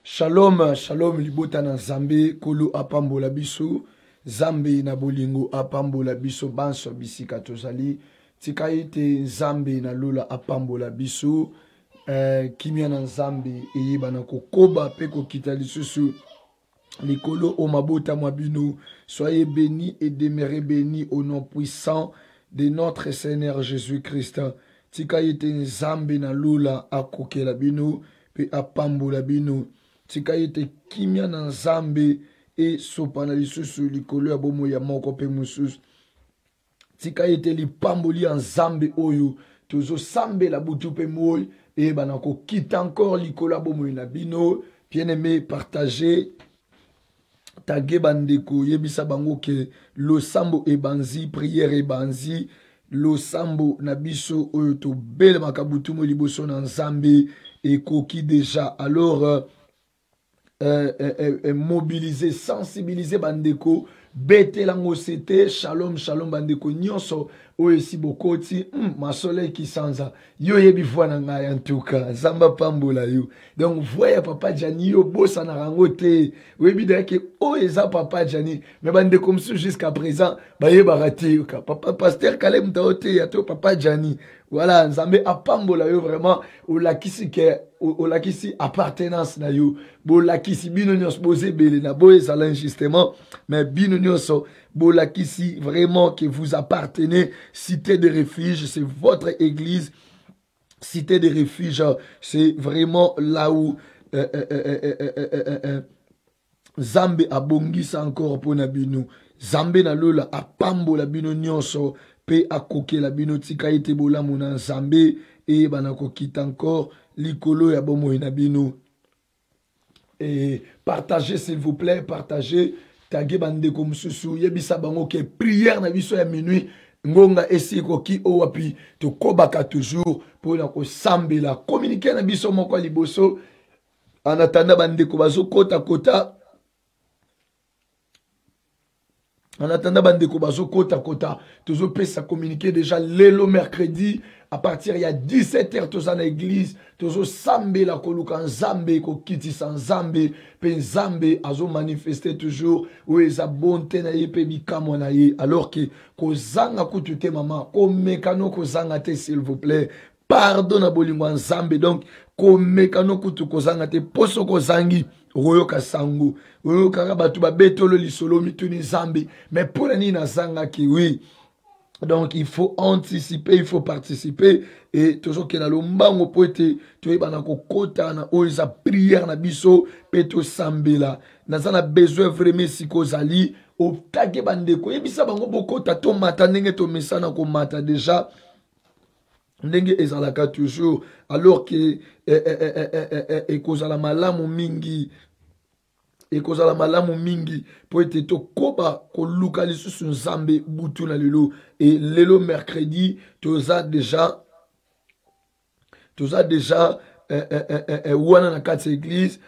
Shalom, shalom, libota na Zambe, kolo apambola biso, Zambe na bolingo apambola biso, banso bisika tozali, tika ite Zambe na lola apambola biso, kimia na Zambe, eyeba na kokoba, peko kita lisusu, likolo o mabota mwabino, soyez bénis et demeurez bénis au nom puissant de notre Seigneur Jésus-Christ. Tika ite Zambe na lola akokela bino, pe apambola bino, tika ete kimia na Nzambe e sopana lisusu likolo ya bomo ya moko pe mususu. Tika ete lipamboli ya Nzambe oyo tozo sambe la butu pe moi e banako kita encore likolo ya bomo na bino. Bien-aimé, partagez, tagé bandeko, yebisa bango ke lo sambo e banzi, prière e banzi, lo sambo na biso oyo to bele makabutu mo liboso na Nzambe e koki déjà. Alors mobiliser, sensibiliser bandeko, bete lango sete, shalom, shalom bandeko, nyonso, oesi bokoti, ma soleil qui sanza, yo yebi voana ngai en tout cas, zamba pambola yo. Donc, voyez papa Djani, yo bossa na rangote, webi deke, eza papa Djani, mais bandeko msou jusqu'à présent, baye barate yo ka, papa pasteur Kalem taote, yato papa Djani. Voilà, Nzambe apambola yo vraiment, olakisi ke, olakisi appartenance na yo, bolakisi bino nyos boze bele na boye sala justement, mais bino nyos bolakisi vraiment que vous appartenez, cité de refuge, c'est votre église, cité de refuge, c'est vraiment là où Zambe abongisa encore pona bino, Zambe na lola apambola bino nyonso, pe akoke la bino tika ite bola mona Nzambe e banako kita encore likolo ya bomo na bino. Et partagez s'il vous plaît, partagez, tagé bandeko mususu, yebisa bango ke prière na biso ya minuit, ngonga esi koki owapi, to kobaka toujours, pour na ko sambela, communiquer na biso moko liboso, en attendant bandeko bazo kota kota, en attendant bandeko bazo kota kota, toujours pesa communiquer déjà lelo mercredi, à partir il y a 17h tous en église, tous sambe la koluka Nzambe ko kiti sans Nzambe, pe Nzambe azo manifester toujours où eza bonté na ye pe bikamo na ye, alors que ko zanga kutute maman, ko mekano ko zanga te s'il vous plaît. Pardon à bolingo Nzambe, donc ko mekano kutu ko zanga te poso ko zangi royoka sango, royoka rabatu ba betolo lisolo mituni Nzambe, mais pour la nina zanga ki oui. Donc, il faut anticiper, il faut participer. Et toujours qu'il y a le mbango poete, tu es banako kota na oisa prière na biso, peto sambela. Nazana besoin vraiment si kozali, o tage bandeko. Et bisa bango bokota to mata nenge to mesana ko mata déjà. Nenge ezalaka toujours. Alors que e kozala malamu mingi. Et kozala malamu mingi pour être to koba ko luka lisusu Nzambe butu na lelo et lelo mercredi toza déjà wana na kati église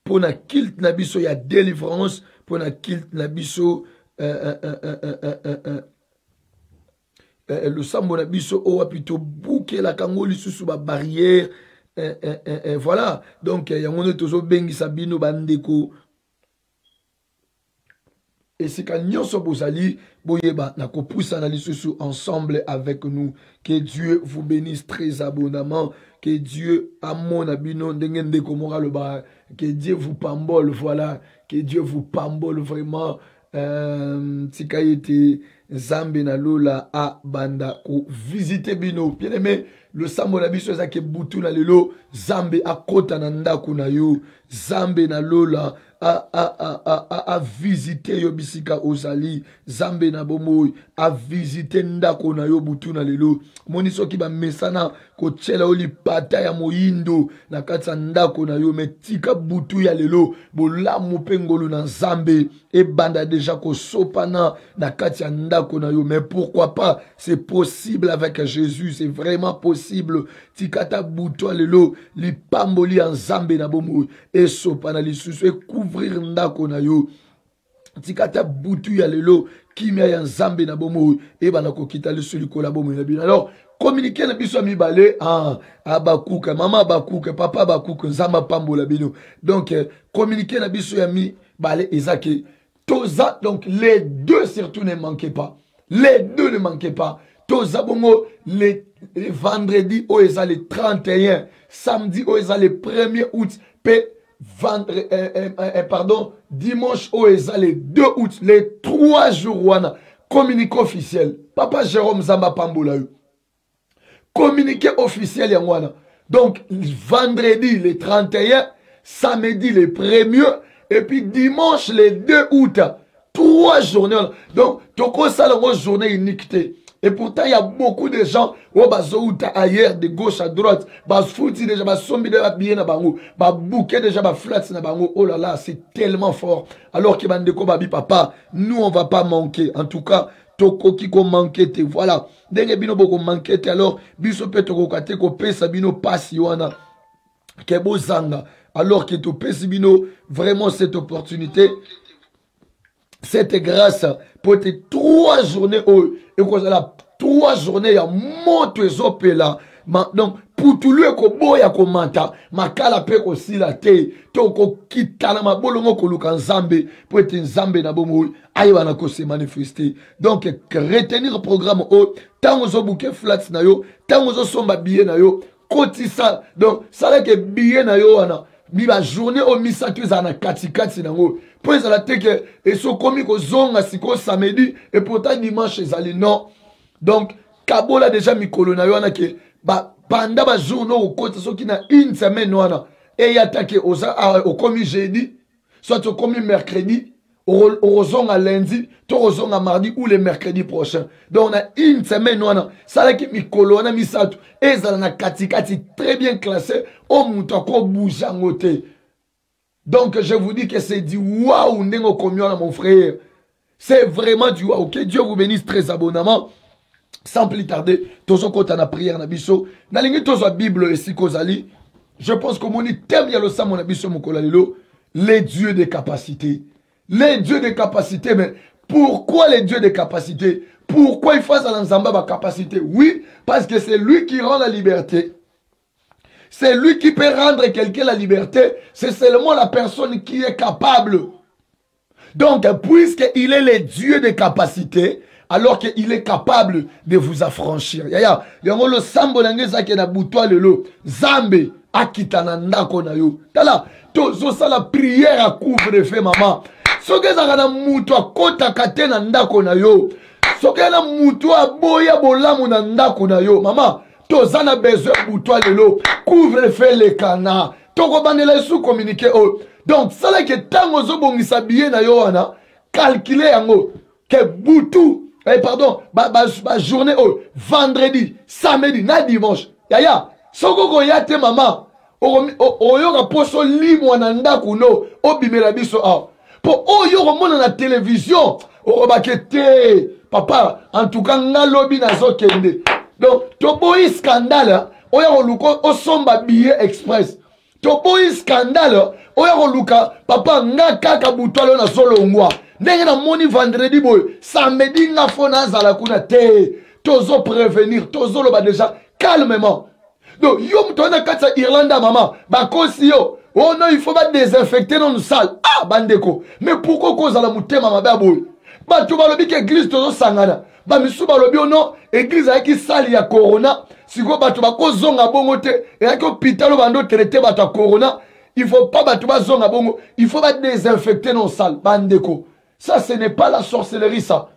pour na kilt na biso ya délivrance pour na kilt na biso le sambo na biso owa plutôt bouquet la kango lisusu ba barrière. Voilà, donc il y a un tozo bengi sabino bandeko. Et c'est quand nous sommes bozali, boyeba na kopousa na lisusu ensemble avec nous. Que Dieu vous bénisse très abondamment. Que Dieu amon abino ndengende komora le ba. Que Dieu vous pambole, voilà. Que Dieu vous pambole vraiment. Tika yete Zambe na lola a banda ko visiter bino. Bien aimé, le sambo na biso ezake butu na lelo, Zambe a kota na ndaku na yo, Zambe na lola a visiter yo bisika ozali, Zambe na bomoy a visiter ndako na yo butu na lelo. Moniso ki ba mesana ko tshela oli pata ya moyindo na katsa ndako na yo, metika butu ya lelo bolamu pengolo na Zambe e banda déjà ko sopana na katsa ndako na yo. Mais pourquoi pas, c'est possible avec Jésus, c'est vraiment possible. Tikata butu lelo li pamboli en Zambe na bomoy e sopana li susu e couvrir ndako na yo. Tikata butu ya lelo kimia ya Nzambe na bomo e bana ko kita le soli kola bomo na bino. Alors communiquer na biso mibale abakuka maman abakuka papa abakuka nzamba pambola bino donc communiquer na biso ya mibale ezaki toza donc les deux surtout ne manquez pas les deux ne manquez pas toza bongo les vendredi o eza le 31 samedi o eza le 1er août pe pardon dimanche o eza le 2 août les 3 jours wana communiqué officiel papa Jérôme Zamba Pambola communiqué officiel Yangwana. Donc vendredi le 31, samedi le 1er et puis dimanche le 2 août. 3 journées. Donc toko salongo journée unique. Et pourtant il y a beaucoup de gens au bazouta ailleurs de gauche à droite, bas fouti déjà bas sombi déjà bien na bango, bas bouquet déjà bas flats na bango. Oh là là, c'est tellement fort. Alors que bandeko babi papa, nous on va pas manquer. En tout cas toko kiko manquete voilà ndenge bino boko manquete alors biso pe toko kate ko pesa bino pasi wana ke bozanga alors que to pesi bino vraiment cette opportunité cette grâce pour te 3 journées et ko la 3 journées ya moto ezopela donc pour tout le ko boya ko manta makala pe ko sila te to ko kitana mabolongo ko luka nzambe pour être nzambe na bomo ayiba na ko se manifester donc retenir le programme o tango zo bouquet flats na yo tango zo somba billet na yo kotisa donc ça là que billet na yo wana bi ba journée au misatu za na katikati nango pour ça la te que et so komi ko zonga siko samedi et pourtant dimanche ezali non donc kabola déjà mikolo na yo wana ke ba pendant ba journée au côté so qui na une semaine wana et y attaqué au commis jeudi soit au commis mercredi au zonga lundi to zonga mardi ou le mercredi prochain donc on a une semaine wana ça là qui mikolo wana misatu et ça na katikati très bien classé au muto ko boujangote. Donc je vous dis que c'est du waouh ndengo komyo mon frère, c'est vraiment du waouh. Que Dieu vous bénisse très abondamment. Sans plus tarder, tous quand on a prière na biso, na lingi tous la Bible et si kozali, je pense que mon thème ya lo sa mon biso mokolalelo, les dieux de capacité. Les dieux de capacité, mais pourquoi les dieux de capacité? Pourquoi il faut ça dans Zamba ba capacité? Oui, parce que c'est lui qui rend la liberté. C'est lui qui peut rendre quelqu'un la liberté. C'est seulement la personne qui est capable. Donc, puisqu'il est le Dieu de capacité, alors qu'il est capable de vous affranchir. Yaya, yango lo sambo nangeza ke na butwa lelo, Zambe akitana ndako na yo. Tala, tozo sa la prière à couvre-feu maman. Soke za kana mutu akota kate na ndako na yo. Soke na mutu aboya bolamu na ndako na yo. Maman, toza na besoin butwa lelo, couvre-feu le kana. Toko bandela sous communiquer oh. Donc, ça là que tango zo bongisa biye na yo wana, calculer yango ke butu pardon, journée vendredi, samedi, na dimanche. Yaya, soko ko yate maman. Oyo poso limo na ndaku no, obimela biso a. Po oyo mona na télévision, bakete papa, en tout cas ngalobi na zo kende. Donc, to boy scandale, oyo luko osomba billet express. To boy scandale, oyo luka papa nga kaka butwalo na solo ngwa. Ndenge na moni vendredi boy, samedi nga fona zala kuna te. Tozo prévenir, tozo loba déjà calmement. Donc yo mtona katsa Irlanda maman, bakosi yo. Oh non, il faut pas désinfecter dans nos salles. Ah bandeko. Mais pourquoi cause la mutema mabe boy? Ba tu balobi ke église tozo sangana. Ba misu balobi ono église ayaki sali ya corona. Siko ba tu bakozonga bongo te, et ayaki hôpital bando traiter ba ta corona. Il faut pas ba tu bazonga bongo, il faut pas désinfecter nos salles bandeko. Ça, ce n'est pas la sorcellerie, ça.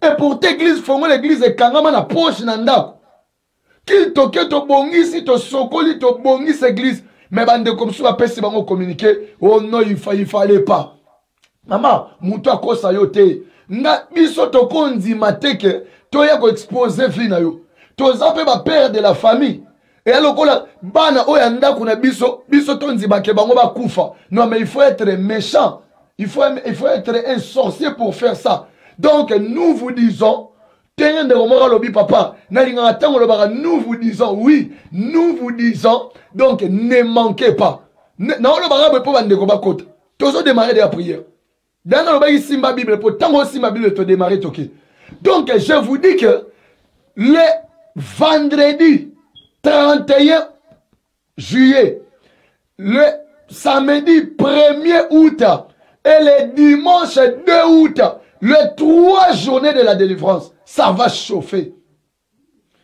Et pour l'église, il faut que l'église est quand même poche nanda. Qu'il toque to bongisi, to sokoli, to bongisi l'église. Mais bande comme ça, après, si on communiquer, oh non, il fallait pas. Maman, mouto a kosa yote. Na biso to kondi mateke, to ya ko exposer fina yo. To zape ba père de la famille. Et alors, bana oyanda kuna biso tondi ba ke bango ba kufa. Non, mais il faut être méchant. Il faut être un sorcier pour faire ça. Donc, nous vous disons, nous vous disons, oui, nous vous disons, donc ne manquez pas. Non, toujours démarrer de la prière. Dans le Simba Bible, pour tant aussi ma Bible te démarrer toqué. Donc, je vous dis que les vendredi 31 juillet, le samedi 1er août et le dimanche 2 août, les 3 journées de la délivrance, ça va chauffer.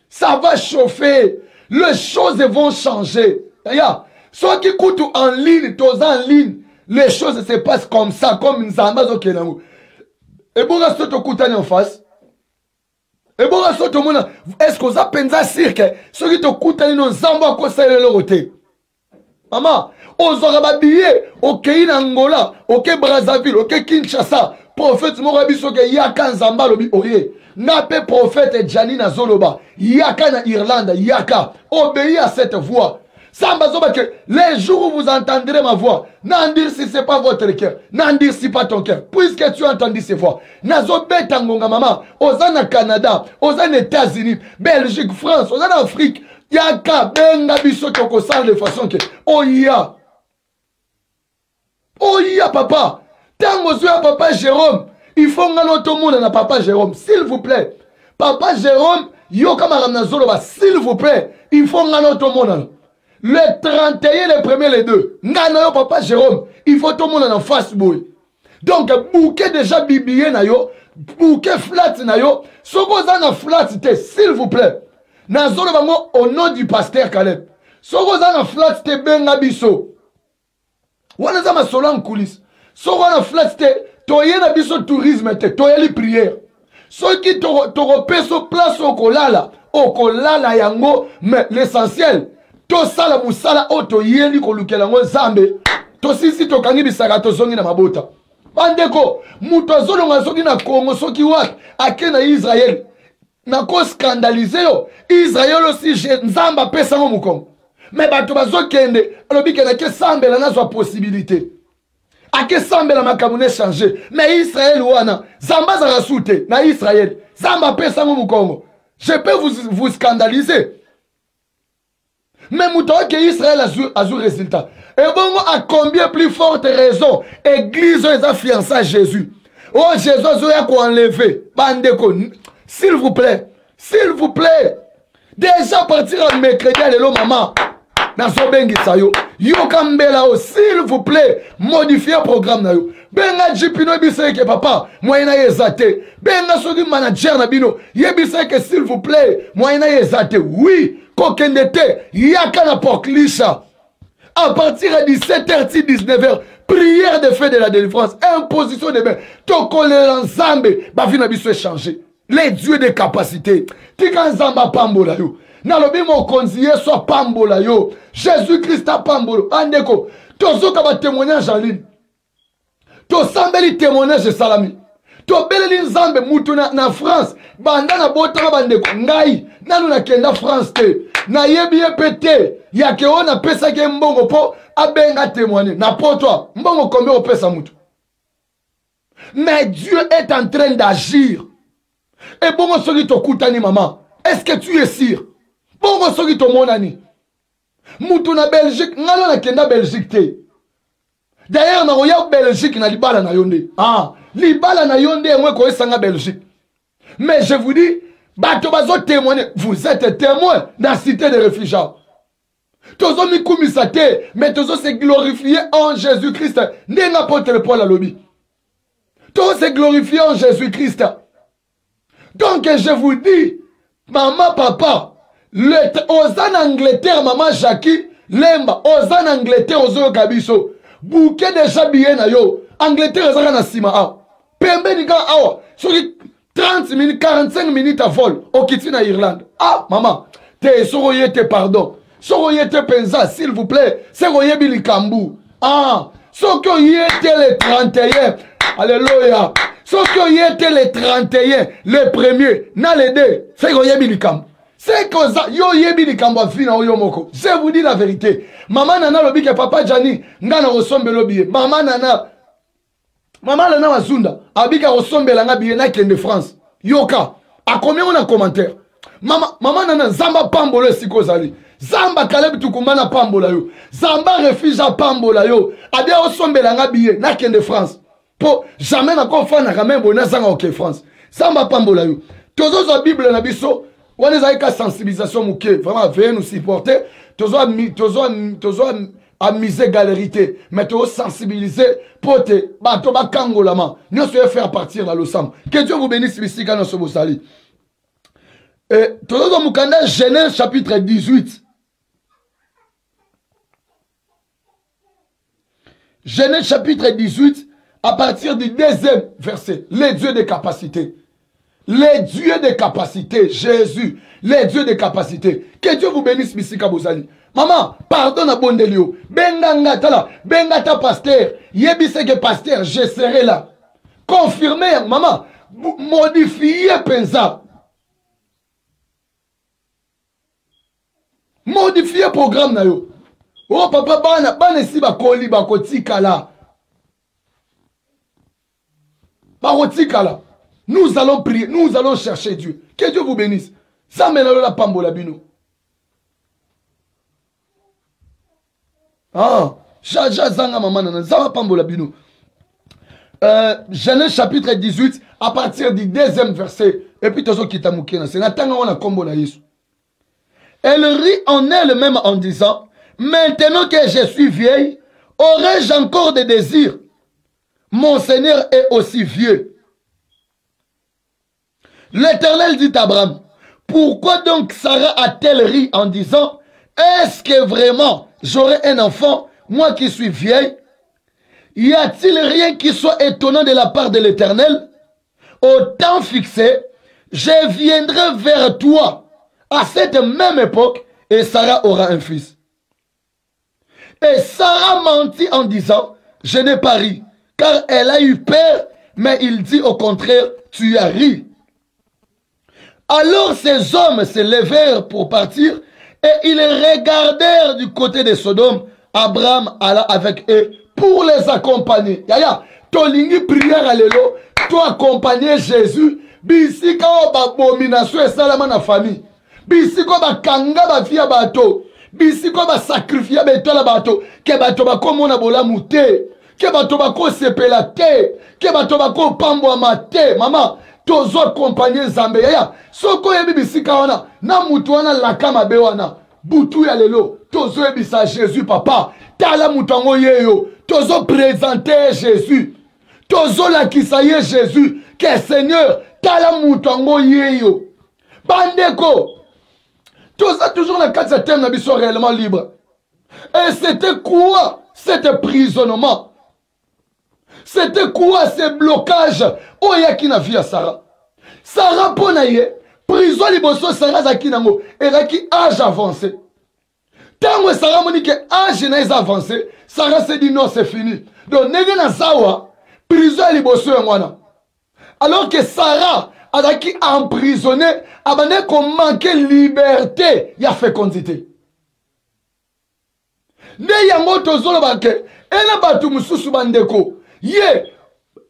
Ça va chauffer. Les choses vont changer. D'ailleurs, ceux qui écoutent en ligne, tous en ligne, les choses se passent comme ça, comme une zambazo qui est là. Et bon, est-ce que tu écoutes en face? Et bon, est-ce que vous avez pensé cirque? Ceux qui t'écoutent en zamba, à quoi ça est le côté? Maman, on aura billet, ok, Angola, ok, Brazzaville, ok, Kinshasa, prophète Morabiso, ok, Yaka Zamba, lobi, oye. Nape prophète Janina Zoloba, Yaka na Irlande, Yaka, obéis à cette voix. Samba Zoba que les jours où vous entendrez ma voix, n'en dire si c'est pas votre cœur, n'en dire si pas ton cœur, puisque tu as entendu ces voix. Nazo Betangonga maman, Ozana Canada, Ozana États-Unis, Belgique, France, Ozana Afrique, Yaka, Benga Biso Toko Sal de façon que, oh ya, papa, Tango Zoya papa Jérôme, il faut que notre monde na papa Jérôme, s'il vous plaît. Papa Jérôme, yo kamaramna Zoloba, s'il vous plaît, il faut que notre monde. Le 31, le 1er, les 2. Ngana yo papa Jérôme, il faut tout le monde en face boy. Donc bouquet déjà biblié na yo, bouquet flat na yo, soko zana flat te, s'il vous plaît. Na Zoloba mo au nom du pasteur Caleb. Soko zana flat te benga biso. Wana zama solo en coulisses. Soko zana flat te, toye na biso tourisme te, toye li prière. Ceux qui t'auront peso place au kolala yango, mais l'essentiel, to sala musala oto yeli kolukela ngo zambe, to sisi to kangi bisaka to zongi na mabota. Bandeko, muto azolonga soki na Congo soki wat, ake na Israël. Na ko scandaliser yo, Israël aussi nzamba pesa ngo mukongo. Mais bato bazokende, alobi ke na ke sambela na zo possibilité. Ake sambela makamune changer, mais Israël wana, zamba za rasute na Israël, zamba pesa ngo mukongo. Je peux vous scandaliser. Mais mouton que Israël a eu résultat. Et bon, à combien plus forte raison, Église a fiancé à Jésus. Oh, Jésus a enlevé. Bandeko, s'il vous plaît, déjà partir en mercredi, allez, maman. Dans son bengi sayo. Yo kambela, s'il vous plaît, modifiez le programme na yo. Benga jipino bisé que papa, moyena yezate. Benga sogi manager na bino, yebisé que s'il vous plaît, moyena yezate. Oui. Kokendete, yaka na poklisha. À partir de 17h, 19h, prière de fête de la délivrance, imposition de main, tokole l'ensemble, bafina biso échanger. Les dieux de capacité. Tika nzamba pambola yo. Nalobi mo konziye soit pambola yo. Jésus-Christ a pambolo. Andeko, tozo kaba témoignage en ligne. To sambeli témoignage salami. To beleli nzambe mutu na France. Banda na botama bandeko. Ngai. Nanu na kenda France te. Na yebi pete. Yake ona pesa ke mbongo po. Abenga témoigner. Na po toi. Mbongo combien o pesa mutu. Mais Dieu est en train d'agir. Et bongo soki to kutani maman. Est-ce que tu es sûr? Bongo soki to monani. Mutu na Belgique. Ngalo na kenda Belgique te. D'ailleurs, na roya Belgique na libala na yonde. Ah. Libala na yonde mwe ko esanga Belgique. Mais je vous dis, bato bazo témoigner, vous êtes témoin dans la cité des réfugiés. Tozo mi kumisate, mais tozo se glorifier en Jésus-Christ. N'est n'importe le Paul à lobby. Tozo se glorifier en Jésus-Christ. Donc je vous dis, maman, papa, aux en Angleterre, maman Jackie, Lemba, aux en Angleterre, aux Kabiso, bouquet déjà bien na yo, Angleterre, aux en Sima, Pembe ni ga awa, sur 30 minutes, 45 minutes à vol, au Kitina Irlande. Ah, maman, te soroyete pardon. Soroyete penza, s'il vous plaît. Soroye bilikambu. Ah, soko yete le 31. Alléluia. Soko yete le 31. Le premier. Na le deux. Soroye bilikambu. C'est comme ça. Yo yebi likambu afina oyo moko. Je vous dis la vérité. Maman nana lobi ke papa Jani. Ngana osombe lobi. Maman nana. Maman nana wazunda. Abika osombe langa biye na kende France. Yoka. A combien on a commentaire? Maman nana zamba pambolo siko zali. Zamba Caleb tukumana pambola yo. Zamba refuge pambola yo. Abia osombe langa biye na kende France. Po jamais na konfa na quand même bona zanga OK France. Zamba pambola yo. Tozo za Bible na biso. On est avec la sensibilisation mouké. Vraiment, veuillez nous supporter. Toujours à miser galérité. Mais toujours sensibiliser. Pote, bato ba kangolama. Nous sommes faire partir dans le sang. Que Dieu vous bénisse ici quand nous sommes salis. Toujours dans Moukanda, Genèse chapitre 18. Genèse chapitre 18, à partir du 2e verset. Les dieux des capacités. Les dieux des capacités. Jésus. Les dieux des capacités. Que Dieu vous bénisse, Missika Bozali. Maman, pardonne à Bondelio. Bengangata là. Bengata pasteur. Yebise que pasteur, je serai là. Confirmez, maman. Modifiez Penza. Modifiez programme na yo. Oh papa, bana si bakoli bakotika là. Bakotika là. Nous allons prier, nous allons chercher Dieu. Que Dieu vous bénisse. Ça mène la pambola bino. Ah, Jaja zanga maman, ça va pambola bino. Genèse chapitre 18, à partir du 2e verset. Et puis tozo kitamoukena. C'est natanga on a combo na Yesu. Elle rit en elle-même en disant, maintenant que je suis vieille, aurais-je encore des désirs? Mon Seigneur est aussi vieux. L'Éternel dit à Abraham, pourquoi donc Sarah a-t-elle ri en disant, est-ce que vraiment j'aurai un enfant, moi qui suis vieille? Y a-t-il rien qui soit étonnant de la part de l'Éternel? Au temps fixé, je viendrai vers toi à cette même époque et Sarah aura un fils. Et Sarah mentit en disant, je n'ai pas ri, car elle a eu peur, mais il dit au contraire, tu as ri. Alors ces hommes se levèrent pour partir et ils regardèrent du côté de Sodome. Abraham alla avec eux pour les accompagner. Yaya, tolingi prière à l'élo, toi accompagner Jésus. Bisika abomination et salama na famille. Bisiko ba kanga ba fia bato. Bisiko ba sacrifier beto la bato. Ke bato ba komona bola mute. Ke bato ba ko sepela te. Ke bato ba ko pambo mate. Maman. Tozo accompagner Zambé. Yaya, soko yebi bisika wana, na mutu wana lakama be wana, butu ya lelo, tozo ebisa Jésus papa, tala mutango yeyo, tozo présenter Jésus, tozo lakisa ye Jésus, que Seigneur, tala mutango yeyo. Bandeko, tozo toujours la carte de thème na biso réellement libre. Et c'était quoi cet emprisonnement? C'était quoi ces blocages? Oh, yaki na vie à Sarah. Sarah ponaye, prison liboso Sarah zakinango, et qui âge avancé. Tant que Sarah moni que âge n'est avancé, Sarah s'est dit non, c'est fini. Donc, nege na sawa, prison liboso yangwana. Alors que Sarah a qui emprisonné, abane qu'on manquait liberté, y a fécondité. Ne yango tozolo bake, ena batu mususu bandeko. Ye,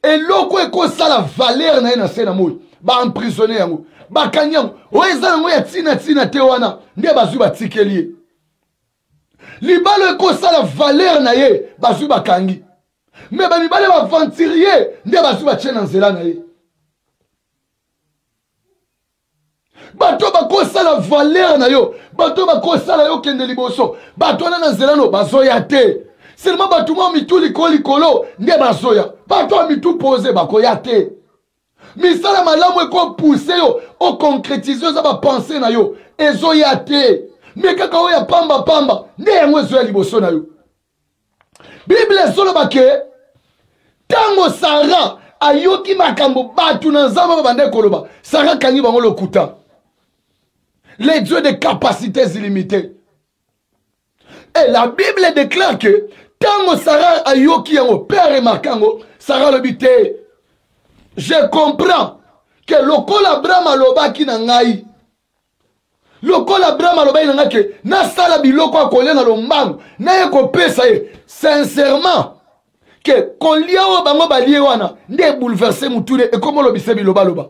eloko eko sala valeur na ena sena moy, ba emprisonné yango, ba kanyango, oeza yango ya tina te wana, nde bazu ba tikeliye. Libalo eko sala valeur na ye, bazu ba kangi. Me ba libalo ba venturier, nde bazu ba tchena nzela na ye. Bato ba ko sala valeur na yo, bato ba ko sala yo kende liboso, bato na nzela no bazo ya te. Seulement batuma mitu likolo nde bazoya. Bato mitu pose bakoya te. Misala malamu eko pousser yo o concrétiser za ba penser na yo ezoya te. Mais kaka oya pamba nde yango ezoya liboso na yo. Bible solo bake tango Sarah ayoki makambo batu na nzamba bande koloba. Sarah kangi bango lokuta. Les dieux de capacités illimitées. Et la Bible déclare que tant Sarah a yoki yango, père et makango, Sarah le bite. Je comprends que lokola Abraham alobaki na ngai. Lokola Abraham alobaki na ngai ke na sala biloko akolia na lombango, na yeko pesa ye. Sincèrement, que kolia o bango balie wana, nde bouleverser mutule et comme lobise biloba loba.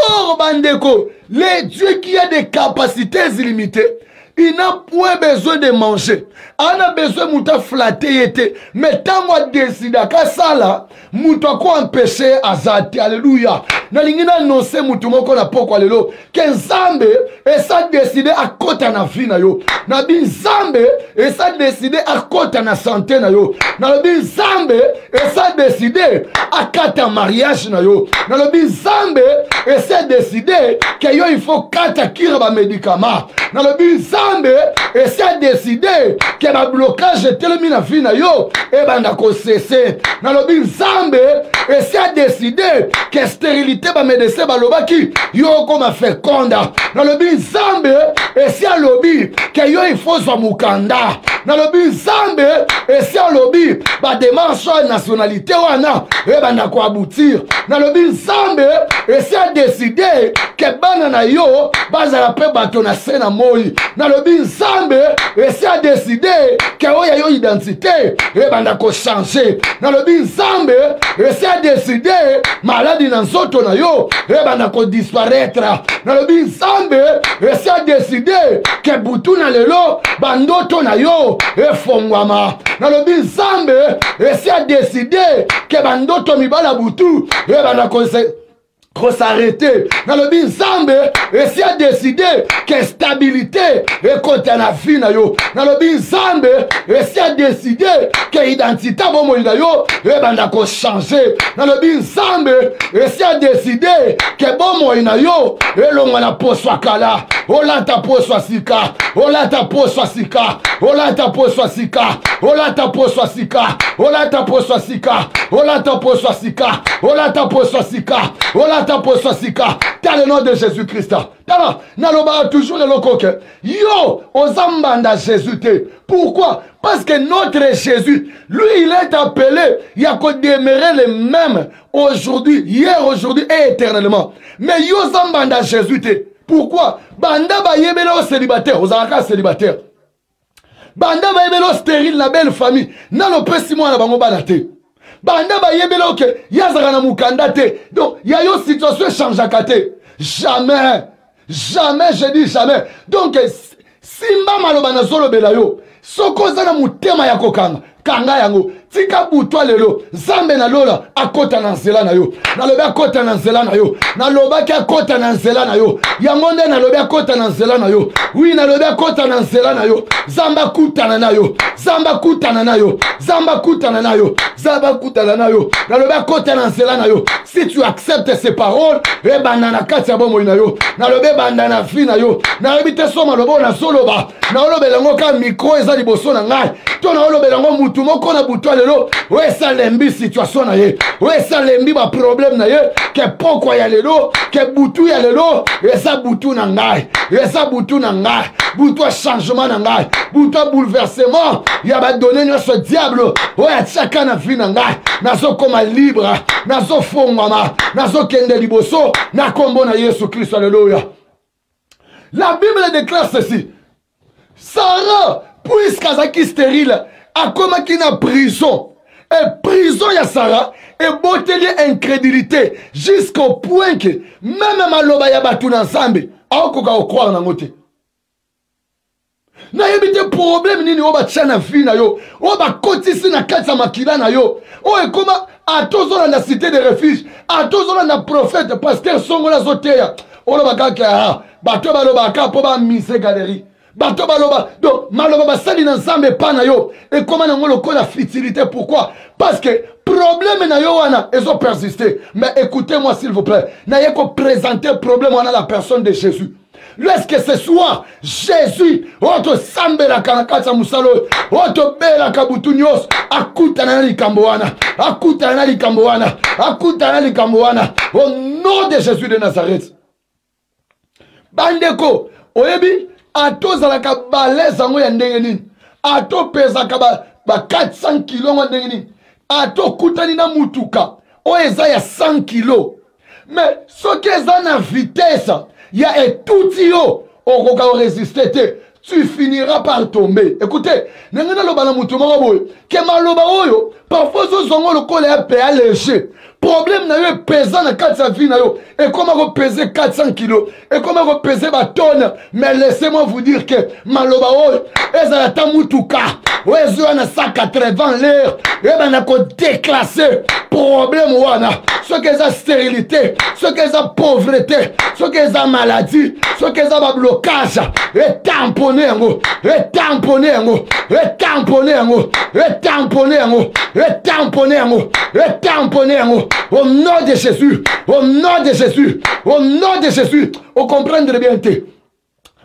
Or bandeko, les dieux qui a des capacités illimitées, il n'a point besoin de manger. On a besoin de flatter. Mais tant qu'on décide qu'à ça là, mouton qu'on empêcher à zate. Alléluia. Na lingina annoncer mouton qu'on a pas quoi lelo. Que Nzambe et ça décidé à côté na vie na yo. Na bi Nzambe et ça décidé à côté na santé na yo. Na bi Nzambe et ça décidé à quatre mariage na yo. Na bi Nzambe et ça décidé que yo il faut quatre kira ba médicaments. Na bi Nzambe et ça décidé que ba blocage telemi na vie na yo et banda ko cesser. Na bi Nzambe et ça décidé que stérilité ba médecin ba lobaki yo comme fait konda. Na bi Nzambe et ça lobby que yo il faut so mukanda. Na bi Nzambe et ça lobby ba démarche nationalité wana et banda ko aboutir. Na bi Nzambe et ça décidé que bana na yo bazala pe bato na sena moi. Na bi Nzambe et ça décidé que oya yo identité et banda ko changer. Na bi Nzambe et ça décidé maladie na nzoto na yo et banda ko disparaître. Na bi Nzambe et ça décidé que butu na lelo bandoto na yo et fongwama. Na bi Nzambe et ça décidé que bandoto mibala butu et banda ko s'arrêter. Dans le Nzambe et si a décidé que stabilité et côté na vie na yo. Dans le Nzambe et si a décidé que identité bomo na yo et banda ko changer. Dans le Nzambe et si a décidé que bomo na yo et longa na poswa kala. Olata poswa sika. Olata poswa sika. Olata poswa sika. Olata poswa sika. Olata poswa sika. Olata poswa sika. Olata poswa sika. Olata dans le nom de Jésus-Christ. Naloba toujours le locoque. Yo, ozambanda Jésus. Pourquoi? Parce que notre Jésus, lui, il est appelé, il y a qu'à demeurer le même aujourd'hui, hier, aujourd'hui et éternellement. Mais yo zambanda Jésus. Pourquoi? Banda ba yebelo célibataire, ozalaka célibataire. Banda ba yebelo stérile, la belle famille. Nalo pesi moi na bango banate. Banda ba yebelo ke yazaka na mukanda te. Donc il y a une situation changeaka te. Jamais, jamais, je dis jamais. Donc simba maloba na zolo bela yo. Soko za na mutema ya kokanga. Kanga yango tika butwa lelo Nzambe na lola akota na nzela na yo. Na loba akota na nzela na yo. Na loba ki akota na nzela na yo. Yango nde na loba akota na nzela na yo. Oui na loba akota na nzela na yo. Zamba kutana na yo. Zamba kutana na yo. Zamba kutana na yo. Zamba kutana na yo. Na loba akota na nzela na yo. Si tu acceptes ces paroles, e banda na kati ya bomo na yo. Na loba banda na fi na yo. Na rebite soma lobo na soloba. Na loba lengo ka micro eza liboso na ngai. To na loba lengo mutu moko na butwa lelo. Ouais ça lembi situation na ye. Ouais ça lembi ba problème na ye. Que pokwa ya lelo, que butu ya lelo, et ça butu na ngai. Et ça butu na ngai. Butu changement na ngai. Butu bouleversement. Ya ba donner ce diable. Ouais chacun na vie na ngai. Nazo koma libre. Nazo fongama. Nazo kende liboso. Na kombo na Yesu Christ. Alléluia. La Bible déclare ceci. Sarah, puisqu'azaki stérile, a commis na prison. Et prison ya Sarah, et boteli incrédulité, jusqu'au point que même maloba ya batu ensemble, a okoka croire na ngote. Na yebite problème nini oba tchana fi na yo, oba kotisi na kati makila na yo. O e koma atozona na cité de refuge, atozona na prophète pasteur songola zoteya. O ba kaka bato baloba ka po ba mise galerie. Bato baloba, donc maloba basali na nzambe pa na yo. Et comment na ngolo la futilité, pourquoi? Parce que problème na yo wana ils ont persisté. Mais écoutez-moi s'il vous plaît, na yeko présenter problème wana la personne de Jésus. Lorsque ce soit Jésus, oto sambe la kanakata musalo, oto bela kabutunyos, akutana na likambo wana, akutana na likambo wana, akutana na likambo wana, au nom de Jésus de Nazareth. Bandeko, oyebi atozalaka balèze yango ya ndenge nini, atopezaka ba 400 kilo ngo ndenge nini, atokutani na mutuka o eza ya 100 kilo. Mais soki eza na vitesse ya etuti yo okoka résister te. tu finiras par tomber. Écoutez, nengena lo bana mutu moko boy, ke maloba oyo, parfois zo zongo le col est péa léger. Problème na yo pesant na 400 vie na yo, et comment peser 400 kilos, et comment peser ba tonne, mais laissez-moi vous dire que maloba oyo, ezala ta mutuka, oyo na 180 l'air, et ben na ko déclasser problème wana, ce que ça stérilité, ce que ça pauvreté, ce que ça maladie, ce que ça blocage, et tamponner ngo, et tamponner ngo, et tamponner ngo, et tamponner ngo, et tamponner ngo, et tamponner ngo, au nom de Jésus, au nom de Jésus, au nom de Jésus, on comprendre bien te.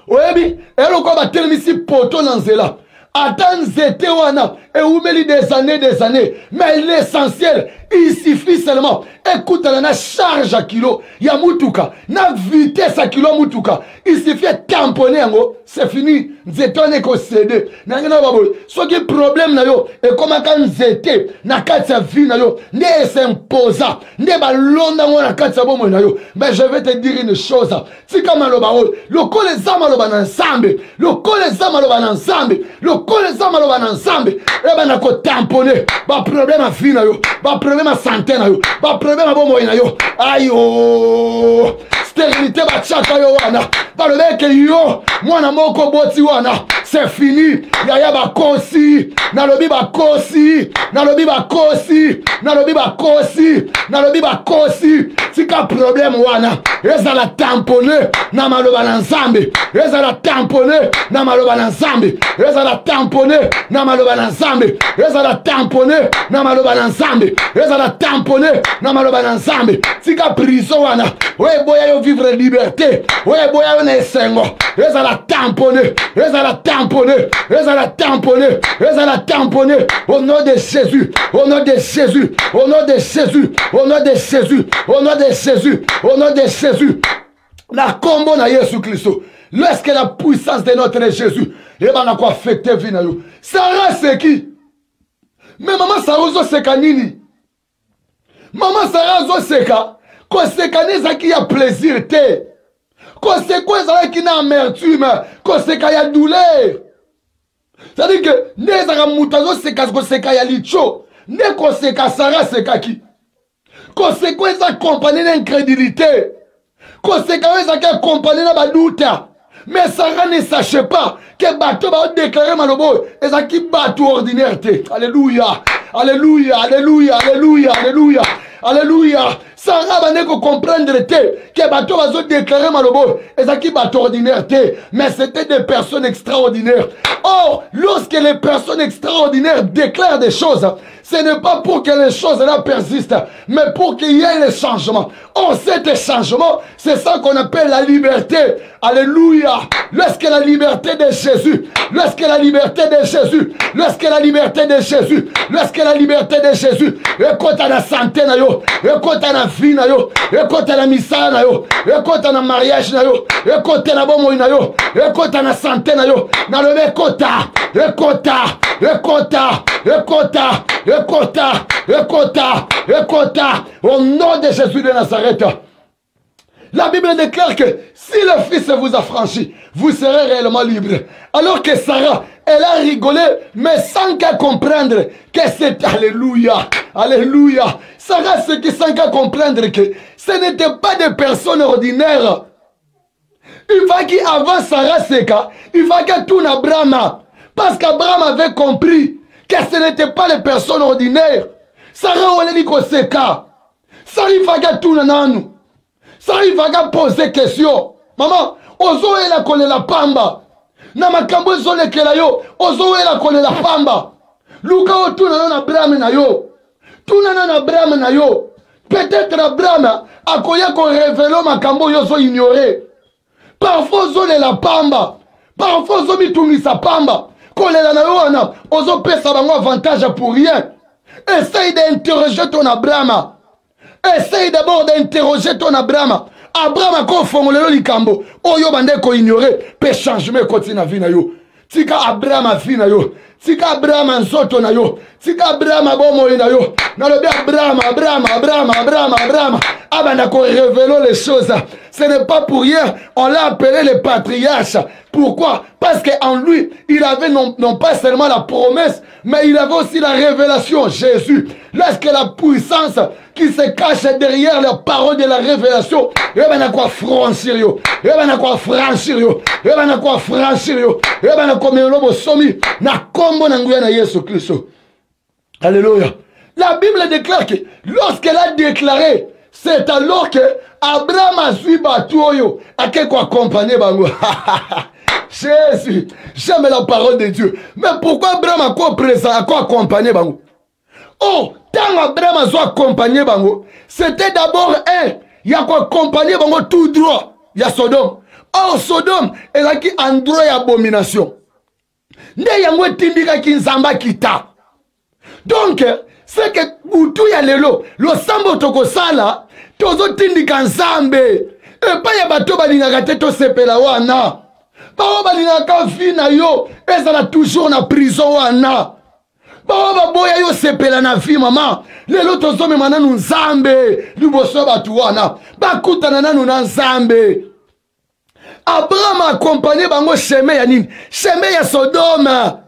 Oyebi, et le combat tel ici poto nanzela. Attends, c'était wana, et où met des années, mais l'essentiel, il suffit seulement. Écoute, la charge à kilo, ya mutuka, na vitesse à kilo mutuka, il suffit de tamponner, c'est fini, zétone ko cédé. Nangana baboy, ce qui est problème na yo, et comme quand zété, na katsa vie na yo, ne s'imposa, ne balonda na katsa bomo na yo. Mais je vais te dire une chose, si comme le col les âmes ensemble, le col les âmes ensemble, le col les âmes ensemble, et ben na ko tamponner, ba problème à vie na yo, ba problème à santé na yo, ba problème à bomo na yo. Aïe oh, stérilité ba chaka yo wana, ba le mec yo, moi na moko boti wana, c'est fini. Yaya ba kosi, na lobi ba kosi, na lobi ba kosi, na lobi ba kosi, na lobi ba kosi. Tika problème wana, eza la tamponner, na maloba na nzambe, eza la tamponner, na maloba na nzambe, eza la tamponner, na maloba na nzambe, eza la tamponner, na maloba na nzambe, eza la tamponner, na maloba na nzambe. Tika prison wana, oye boya yo vivre liberté, oye boya yo na esengo, eza la tamponner, eza la tamponner, eza la tamponner, eza la tamponner, au nom de Jésus, au nom de Jésus, au nom de Jésus, au nom de Jésus, au nom de Jésus, au nom de Jésus. La combo na Yesu Christo. Lorsque la puissance de notre Jésus, et ben a quoi affecter vie na yo. Sarah c'est qui? Mais maman Sarah zo seka nini? Maman Sarah zo seka, ko seka neza ki ya plaisir te. Ko seka za ki na amertume, ko seka ya douleur. C'est-à-dire que neza ka mutazo seka ko seka ya licho, ne ko seka Sarah seka ki. Conséquence accompagnée d'incrédulité. Conséquence accompagnée de doute. Mais Sarah ne sachait pas que bateau va déclarer malobo. Et ça qui bateau ordinaire. Alléluia. Alléluia. Alléluia. Alléluia. Alléluia. Alléluia. Sarah va ne comprendre que bateau va déclarer malobo. Et ça qui bateau ordinaire. Mais c'était des personnes extraordinaires. Or, lorsque les personnes extraordinaires déclarent des choses, ce n'est pas pour que les choses là persistent, mais pour qu'il y ait les changements. Or, cet changement, c'est ça qu'on appelle la liberté. Alléluia. Lorsque la liberté de Jésus, lorsque la liberté de Jésus, lorsque la liberté de Jésus, lorsque la liberté de Jésus, écoute à la santé na yo, écoute à la vie na yo, écoute à la missa na yo, écoute à la mariage na yo, écoute à la bomo na yo, écoute à la santé na yo, na le écoute, écoute, écoute, écoute, écoute, écoute, écoute, au nom de Jésus de Nazareth. La Bible déclare que si le Fils vous a franchi, vous serez réellement libre. Alors que Sarah, elle a rigolé, mais sans qu'elle comprendre que c'est... Alléluia, alléluia. Sarah, c'est que sans qu'elle comprendre que ce n'était pas des personnes ordinaires. Il va qu'avant Sarah Seka, il va que tout Abraham. Parce qu'Abraham avait compris que ce n'était pas les personnes ordinaires. Sarah, on a dit que c'est cas. Sarah, il va que tout nanou. Ça il va poser question. Maman, ozo ela kole la pamba. Na makambo zone kela yo, ozo ela kole la pamba. Luka o tuna na Abraham na yo. Tuna na Abraham na yo. Peut-être Abraham akoya ko révéler makambo yo zo ignorer. Parfois zone la pamba. Parfois zo mitungi sa pamba. Kole la na yo na, ozo pesa bango avantage pour rien. Essaye d'interroger ton Abraham. Essaye d'abord d'interroger ton Abraham. Abraham a confondé le likambo. Oyo bande ko ignorer. Pe changement continue na vie na yo. Tika Abraham a vie na yo. Tika Abraham nzoto na yo. Tika Abraham bomo na yo. Na le bien Abraham. Abanda ko révéler les choses. Ce n'est pas pour rien. On l'a appelé le patriarche. Pourquoi? Parce qu'en lui, il avait non pas seulement la promesse, mais il avait aussi la révélation. Jésus, lorsque la puissance qui se cache derrière la parole de la révélation, il va quoi franchir, il va quoi franchir, il va quoi franchir, il va quoi me somi na kombo na nguya na Yesu Christo. Alléluia. La Bible déclare que lorsqu'elle a déclaré, c'est alors que Abraham a suivi Batuoyo, à quel quoi accompagner Bango. Jésus, j'aime la parole de Dieu. Mais pourquoi Abraham a quoi présent, à quoi accompagner Bango? Oh, tant Abraham a accompagné Bango, c'était d'abord il y a quoi accompagner Bango tout droit. Il y a Sodome. Oh, Sodome, elle a qui endroit d'abomination. Ne yango tindika ki nzamba kita. Donc, c'est que Boutou ya lelo, lo sambo toko sala, tozo tindika nzambe. Et pas ya bato balingaka te to sepela wana. Bao balingaka fina yo, ezala toujours na prison wana. Bao baboya yo sepela na vie mama. Lelo tozo me mananu nzambe, liboso batu wana. Bakutana nanu na nzambe. Abraham a accompagné bango chemin ya nini? Chemin ya Sodome.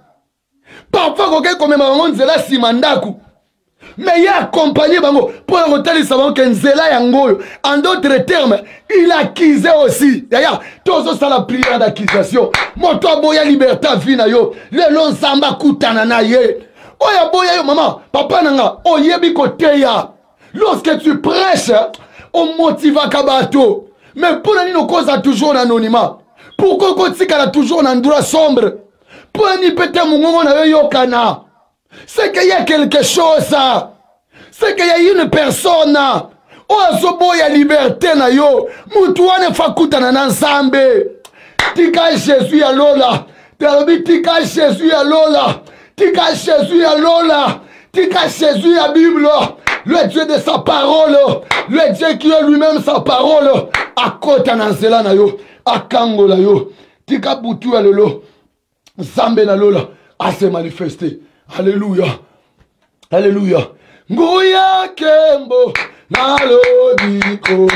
Parfois koke komema bango nzela simandaku. Mais il a accompagné bango pour retenir savon que nzela yango. En d'autres termes, il accusait aussi. D'ailleurs, tous ça la prière d'accusation. Moto boya liberté vina yo. Le long samba kutana na ye. Oya boya yo maman, papa nanga, oyebi koteya. Lorsque tu prêches, on motive kabato. Mais pour nous, nous cause toujours l'anonymat. Pourquoi Kotika a toujours un endroit sombre? Pour nous, peut-être, mon yokana. C'est qu'il y a quelque chose. C'est qu'il y a une personne. Oh, Zobo, il y a liberté. Moutouane fakuta na nzambe. Tika Jésus à Lola. Tika Jésus à Lola. Tika Jésus à Lola. Tika Jésus à Bible. Le Dieu de sa parole. Le Dieu qui est lui-même sa parole. Akota na nzela na yo, akango na yo, tika butu ya lelo, Zambe na lola, a se manifester. Alléluia. Alléluia. Nguya kembo, na lodiko,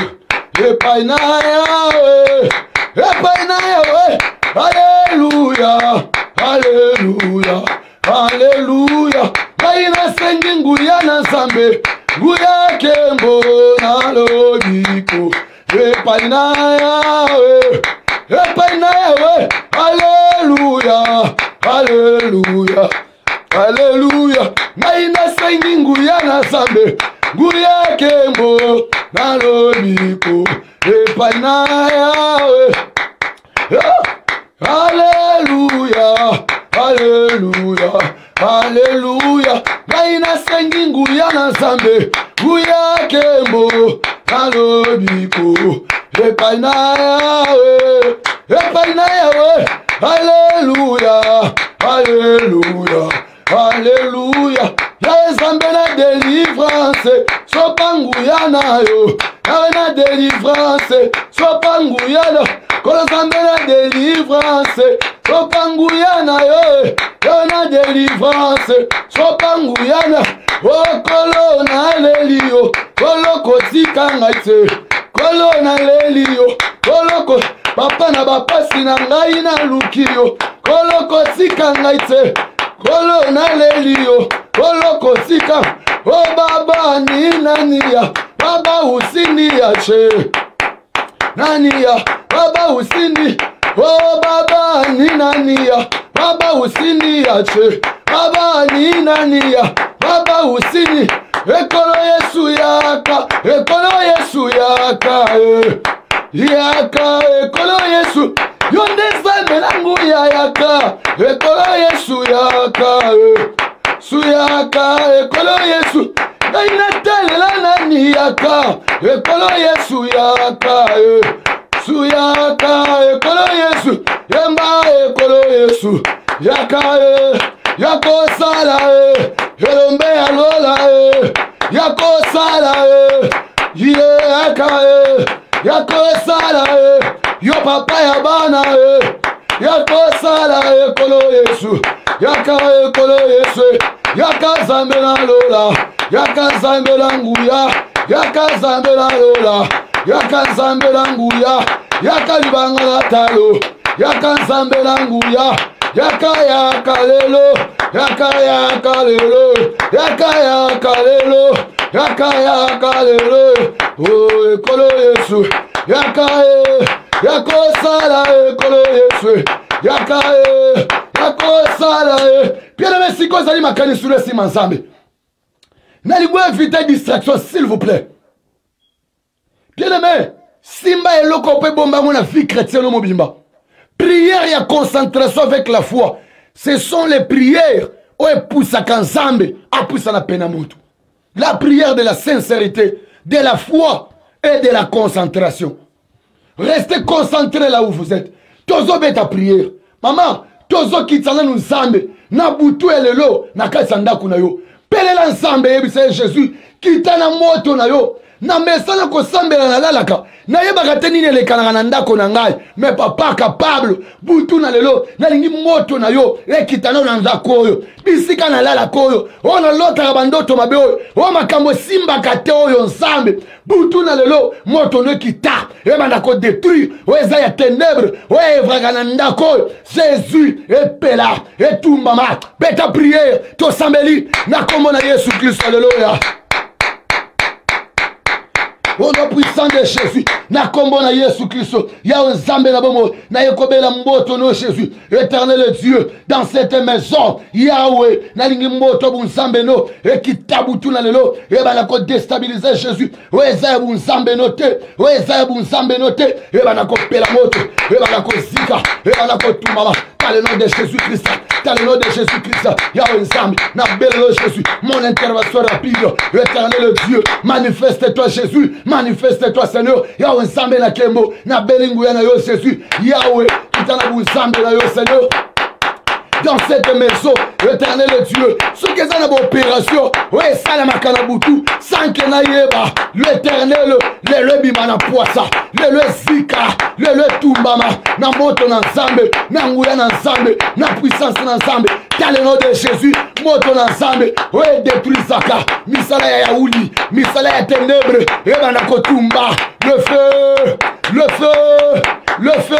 epai na yawe, Alléluia. Alléluia. Alléluia. Kaina sengi nguya na Zambe, nguya kembo, na lodiko. Alléluia, Alléluia, Alléluia. Naina sengi nguya na Zambe, nguya kembo na lobiko, epai na yawe. Alléluia, Alléluia, Alléluia. Naina sengi nguya na Zambe, nguya kembo na lobiko, epai na yawe, epai na yawe. Alléluia, Alléluia, Alléluia. Ya Zambe na délivrance, sopanguya na yo. Ya na délivrance, sopanguya na. Kolo Zambe na délivrance, sopanguya na yo. Ya na délivrance, sopanguya na. Oh kolo na lelio, kolo kotika ngaite, kolo na lelio, kolo ko papa na bapasi na ngai na lukio, kolo kotika ngaite, kolo na lelio, kolo kotika. Oh baba ni nania, baba usini yache, nania, baba usini. Oh baba ni nania, baba usini yache, baba ni nania, baba usini. Ekolo Yesu yaka, ekolo Yesu yaka, yaka, ekolo Yesu. Yonde Zambe nangu ya yaka, ekolo Yesu yaka, suyaka, ekolo Yesu. Gaina telela nani yaka, ekolo Yesu yaka, suyaka, ekolo Yesu. Yemba ekolo Yesu yaka, yako sala, elombe alola, yako sala, yaka, yako sala, yo papa ya bana, yako sala, ekolo Yesu, yaka, ekolo Yesu, yaka Zambe na lola, yaka Zambe na nguya, yaka Zambe na lola, yaka nzambe na nguya yaka libanga na talo yaka nzambe na nguya yaka lelo yaka lelo yaka lelo oh ekolo Yesu yaka sala ekolo Yesu yaka sala bien aimé siko zali makani sur le sima nzambe nalingo éviter distraction s'il vous plaît bien aimé simba eloko pe bomba mona vie chrétienne au mobimba prière et concentration avec la foi ce sont les prières où pousse à kanzambe à pousse à penamutu la prière de la sincérité de la foi et de la concentration restez concentrés là où vous êtes tozo beta prière maman tozo kitana nous nzambe na butu elelo na kasanda kuna yo pelela nzambe yebisa Jésus kitana moto na yo na mesana ko sambela na lalaka na yebaka te nini elekana na ndako na ngai mais papa capable butu na lelo na lingi moto na yo ekitana na ndako oyo bisika na lalaka oyo ona lota bandoto mabe oyo o makambo simba kate oyo nzambe butu na lelo moto no kita ebanda ko détruire o eza ya ténèbres o evraga na ndako oyo Jésus epela etumbama beta prière to sambeli na kombo na Yesu Kristo haleluya. Au nom puissant de Jésus, na kombo na Yesu Christo, ya nzambe na bomo, na yekobela mboto no Jésus, éternel Dieu, dans cette maison, Yahweh, na lingi mboto bu nzambe no, ekitabutu na lelo, eba na ko déstabiliser Jésus, weza bu nzambe no te, weza bu nzambe no te, eba na ko pela moto, eba na ko zika, eba na ko tumama, dans le nom de Jésus Christ, dans le nom de Jésus Christ, Yahweh nzambe, na belo Jésus, mon intervention rapide, éternel Dieu, manifeste-toi Jésus, manifeste-toi Seigneur, Yahweh nzambe na kembo, na belingu ya na yo Jésus, Yahweh, kitana bu nzambe na yo Seigneur, dans cette maison, éternel Dieu, ce qui est dans l'opération, oui, ça la makanabutu, sans que n'ayeba, l'éternel, le bimana poissa, le zika, le tumbama, na moto na nzambe, na nguya na nzambe, na puissance na nzambe, dans le nom de Jésus, moto na nzambe, oui, détruit zaka, misala ya yaouli, misala ya ténèbres, et bana kotumba, le feu, le feu, le feu,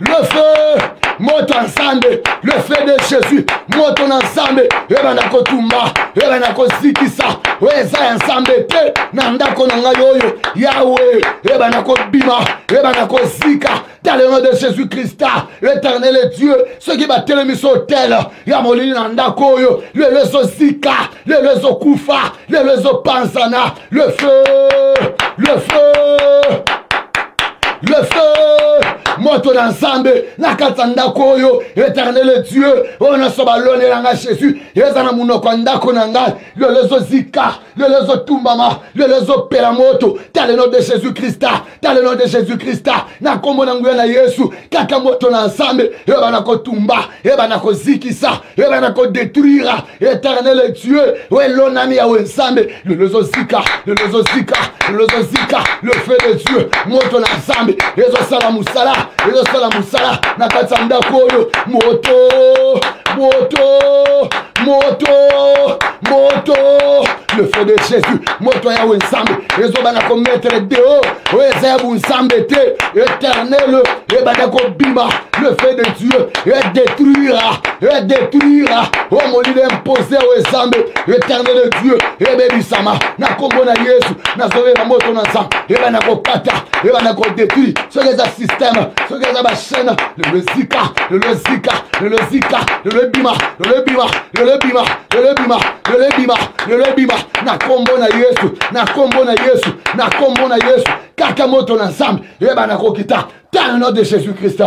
le feu, moto ensemble, le feu de Jésus, moto ensemble, ebana kotumba, ebana kozikisa, weza ensemble te, nandako nanga yoyo, Yahweh, ebana kobima, ebana kozika, dans le nom de Jésus Christ, l'éternel Dieu, ceux qui battent le misotel, yamolini nandako yo, le lezo zika, le lezo kufa, le lezo panzana, le feu, le feu, le feu, moto d'ensemble, la katanda koyo, éternel Dieu, on a sobalone langa Jésus, ezana munoko ndako nanga, le lezo zika, le lezo tumbama, le lezo pelamoto, dans le nom de Jésus Christ, dans le nom de Jésus Christ, na kombo na nguya na Yesu, kaka moto na ensemble, ebana ko tumba, ebana ko zikisa, ebana ko détruire, éternel Dieu, ouais l'onami ya ensemble, le lezo zika, le lezo zika, le lezo zika, le feu de Dieu, moto na ensemble, ezo sala musala, ezo sala musala, na katanda koyo, moto, moto, moto, moto, le feu de Jésus, moto ya ensemble, ezo bana ko mettre dehors, eza bu ensemble te, éternel, et bana ko bima, le feu de Dieu, et détruira, oh mon Dieu imposé au ensemble, éternel Dieu, et béni sama, na kombo na Yesu, na zove na moto na ensemble, et bana ko kata, et bana ko détruire, ce que les systèmes, ce que les chaînes, le zika, le zika, le zika, le bima, le bima, le bima, le bima, le bima, le bima, na kombo na Yesu, na kombo na Yesu, na kombo na Yesu, kaka moto na ensemble, et bana ko kita, dans le nom de Jésus Christ.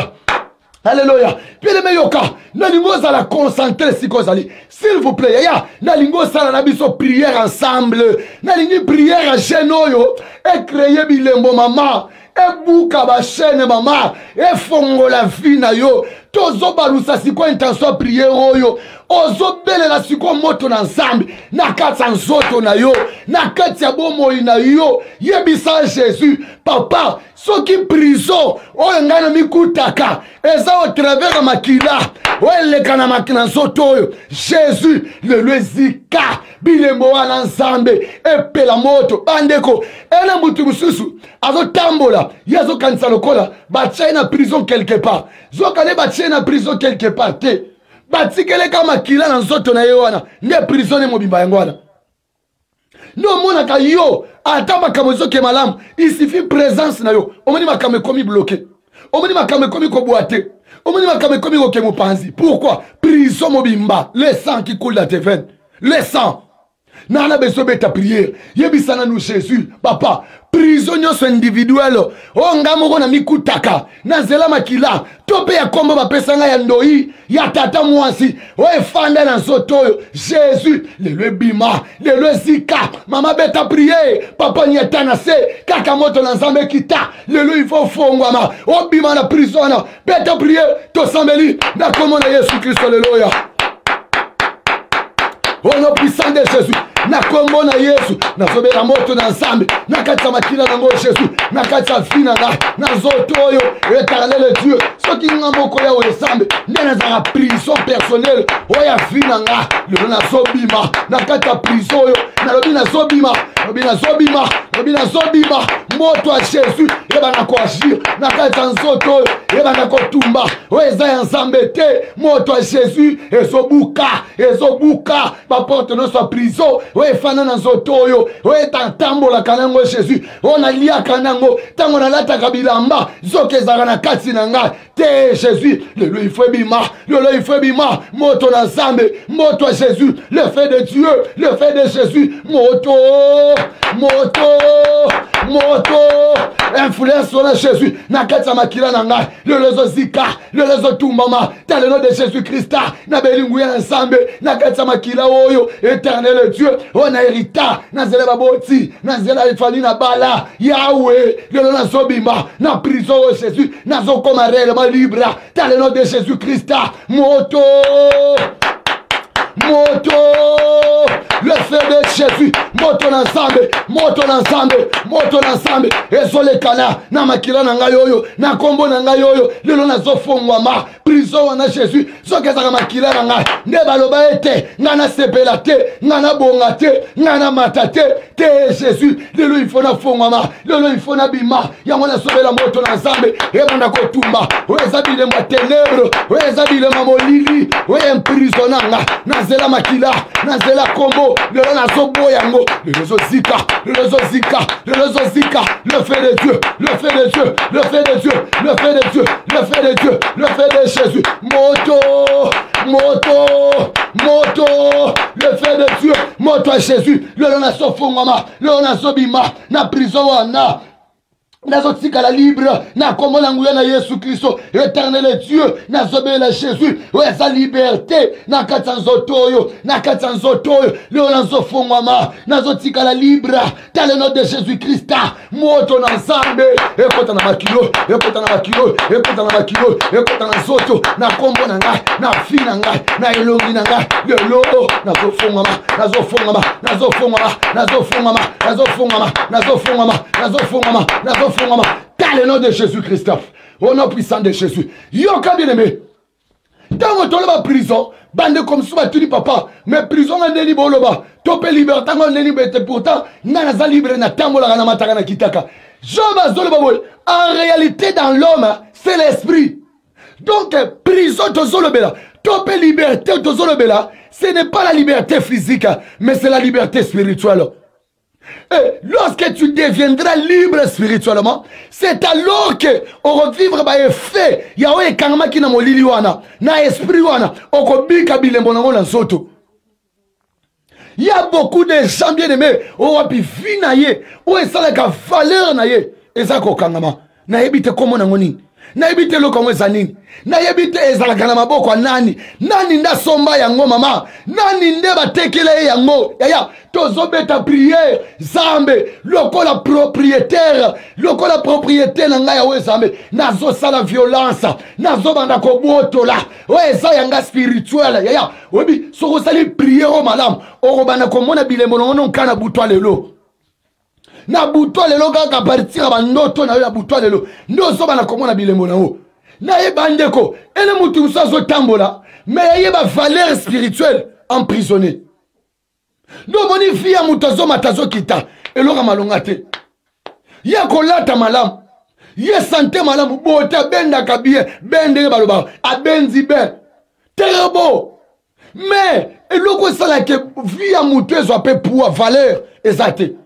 Alléluia. Puis les meilleurs cas, nalingo za la concentrer si kozali. S'il vous plaît, ya nalingo sa la biso prière ensemble. Nalingi prière à genoyo et créer bilembo mama. Et bouka ba chaîne mama. Et fongo la vie na yo. Tozo balusa siko intention prière oyo. Ozo bele la siko moto na ensemble. Na katsa nzoto na yo. Na katsa bomo ina yo. Yebisa Jésus. Papa, so ki prison. Oyo ngana mikutaka. Eza au travers makila. Oyo lekana makina nzoto oyo. Jésus, le zika. bilembo wana nzambe epela moto bandeko ena mutu mususu azotambola yazo kanisa lokola batie na prison quelque part zokane batie na prison quelque part te batikele kama kila na nzoto na ye wana nde prison mobimba yango wana no monaka yo ata makambo ezoke malamu il suffit présence na yo omoni makambo ekomi bloqué omoni makambo ekomi koboite omoni makambo ekomi koke mopanzi pourquoi prison mobimba le sang qui coule dans tes veines le sang nana besoin beta prière yebisana nous Jésus papa prison nyonso individuel o ngamoko na mikutaka na zela makila tope ya kombo bapesanga ya ndoi ya tata mwasi o efanda na nzoto oyo Jésus lelo ebima lelo ezika mama beta prière papa nyetana se kaka moto na nzambe kita lelo il faut fongwama o bima na prison na beta prière to sambeli na komo na Yesu Kristo lelo ya au nom puissant de Jésus, na kombo na Yesu, na sobela moto na nzambe, na kati ya makila nango Jésus, na kati ya vie na ngai, na nzoto oyo, éternel Dieu, soki nga moko ya oyo nzambe, nde nazala prison personnelle, oya vie na ngai, lelo nazobima, na kati ya prison oyo, nalobi nazobima, lobi nazobima, moto ya Jésus, ebana koagir, na kati ya nzoto oyo, ebana kotumba, oyo eza ya nzambe te, moto ya Jésus, ezobuka, baporte nyonso ya prison oyo efana na nzoto oyo oyo etambolaka nango Jésus oyo naliaka nango ntango nalataka bilamba zoka ezalaka na kati na ngai te Jésus lelo ifo ebima moto na nzambe moto ya Jésus le fait de Dieu le fait de Jésus moto influence na Jésus na kati ya makila na ngai lelo ezozika lelo ezotumbama ta le nom de Jésus Christ na belingu ya nzambe na kati ya makila oyo éternel Dieu on a hérita na zela baboti na zela ifali na bala Yahweh lelo nazobima na prison o Jésus nazokoma réellement libre dans le nom de Jésus Christ moto le feu de Jésus moto na nzambe ezolekana na makila na ngai oyo na kombo na ngai oyo lelo nazofongwama prison wana Jésus soki ezaka makila na ngai nde baloba ete ngai nasepela te ngai nabonga te ngai namata te Jésus lelo ifo nafongwama lelo ifo nabima yango nasobela moto na nzambe ebanda kotumba oyo eza bilemo ya ténèbre oyo eza bilemo ya molili oyo emprisonanga nazela makila nazela kombo lelo nazoboya yango lelo ezozika le fait de Dieu le fait de Jésus moto le fait de Dieu moto à Jésus lelo nasofungama lelo nasobima na prison wana nazotika la libre na kombo na nguya na Yesu Kristo éternel Dieu nazobela Jésus eza liberté na kati ya nzoto oyo leo nazofungwama nazotika la libre dans le nom de Jésus Christ moto na nzambe ekota na makilo ekota na nzoto na kombo na ngai na fi na ngai na elongi na ngai lelo nazofungwama dans le nom de Jésus Christ au nom puissant de Jésus yoka bien aimé tango toloba prison bande comme ça tu dis papa mais prison na ndeni boloba tope liberté tango ndeni bete pourtant na za libre na tambola na mataka na kitaka Job zoloba boy en réalité dans l'homme c'est l'esprit donc prison tozolobela tope liberté tozolobela ce n'est pas la liberté physique mais c'est la liberté spirituelle. Et lorsque tu deviendras libre spirituellement, c'est alors que on revivre ba effet yawe kangama kina molili wana na esprit wana okobika bilembo nango na nzoto. Il y a beaucoup de gens bien aimés au wapi vie na ye ou esalaka valeur na ye ezako kangama na ebite komo nango nini na ebite loko ngwe zanini na yebite ezalaka na maboko nani nda somba yango mama nani nde batekele yango yaya tozobeta prière zambe lokola propriétaire na ngai yawe zambe nazo sala violence nazo banda kobotola o eza yanga spirituel yaya obi soko sali prière o malamu okobana komona bilembo ngono nkana butwa lelo na butwa lelo kaka partir bandoto na yo na butwa lelo ndozo bana komona bilembo na o na yebandeko ele mutu musazo tambola mais yeba valeur spirituelle emprisonné Donc moni via mutazo matazo kita elora malonga te. Ya kolata malam. Ya santé malam bota benda kabie bende baloba abenzi ben. Terrible. Mais eloko sala ke via mutezo ape pour valeur exacte.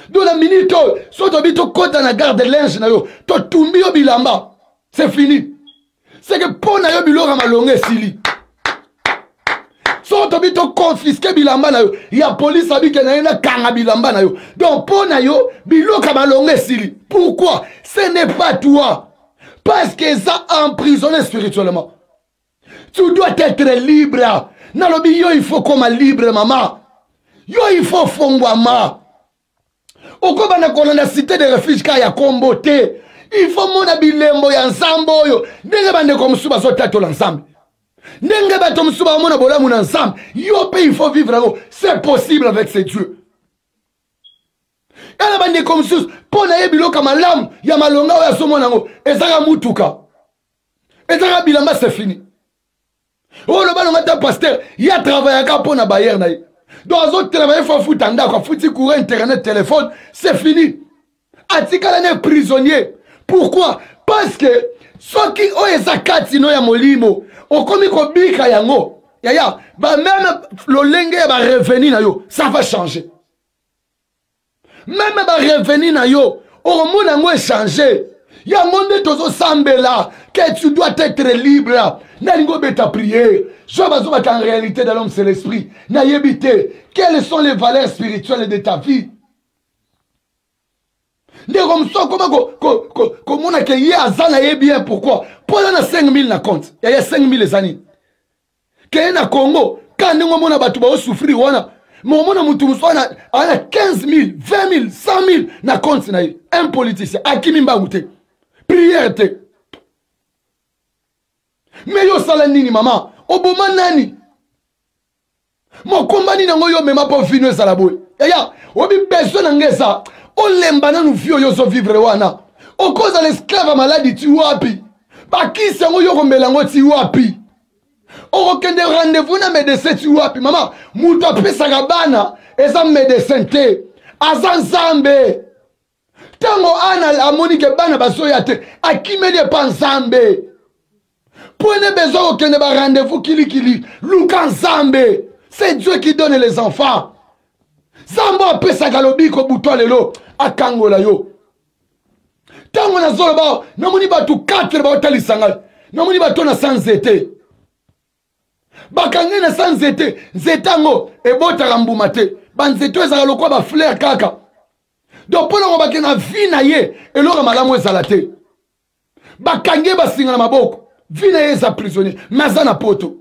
Donc la minute so to bito kota na garde linge na yo to tumbi yo bilamba. C'est fini. C'est que pour na yo bilora malonga sili. So to bito confisquer bilamba na yo. Ya police abi ke na yena kanga bilamba na yo. Donc pour na yo biloka malonga sili. Pourquoi? Ce n'est pas toi. Parce que ça emprisonné spirituellement. Tu dois être libre. Nalobi yo il faut comme libre maman. Yo il faut fongwama. Okoba na kolona cité de refuge ka ya kombote. Il faut mona bilembo ya nsambo yo. Ndenge bande ko musuba so tato l'ensemble. Ndenge bato musuba mona bolamu na ensemble. Yo pe il faut vivre là. C'est possible avec ces dieux. Kana bande ko musuba pona yebilo kama lam ya malonga ya somo nango. Ezaka mutuka. Ezaka bilamba c'est fini. Oh le ballon mata pasteur, il a travaillé à pona bayer na. Dans autres travail il faut foutre anda quoi foutre courant internet téléphone, c'est fini. Atika la prisonnier. Pourquoi? Parce que ceux qui ont les akati no ya molimo, on komi ko bika yango. Ya ba même le lenge ba revenir na yo, ça va changer. Même ba revenir na yo, au monde nango changer. Ya monde tozo sambela que tu dois être libre. Nalingo beta prier. Je vais en réalité dans l'homme c'est l'esprit. Na yebite. Quelles sont les valeurs spirituelles de ta vie? Ne comme ça comment on a que hier azana ye bien pourquoi? Pour na 5000 na compte. Il y a 5000 les années. Que na Congo quand on mona batu ba souffrir wana. Mon mona mutu muswana ana 15000, 20000, 100000 na compte na ye. Un politicien akimi mbangute. Prière te. Mais yo sala nini maman? Oboma nani? Mon combat ni nango yo mema po vino sala boy. Ya, obi besoin ngeza. O lemba na nu fio yo so vivre wana. O cause l'esclave maladi ti wapi? Ba ki sango yo kombelango ti wapi? O kende rendez-vous na médecin ti wapi maman? Muto apesa bana eza médecin te. Azan zambe. Tango ana amoni ke bana basoya te. Akimele pa nzambe. Prenez besoin aucun rendez-vous kili. Lukan Zambe. C'est Dieu qui donne les enfants. Zambo apé sa galobi ko buto lelo. Akangola yo. Tango na zolo ba. Namoni batu 4 ba otali sangal. Namoni batu na sans été. Bakange na sans été. Zetango. E bota rambumate. Banzeto ezala lokwa ba fleur kaka. Donc pour l'on va que na vie na ye. Et l'on malamu ezalate. Bakange ba singa na maboko. Vina yeza prisonnier, mazana poto.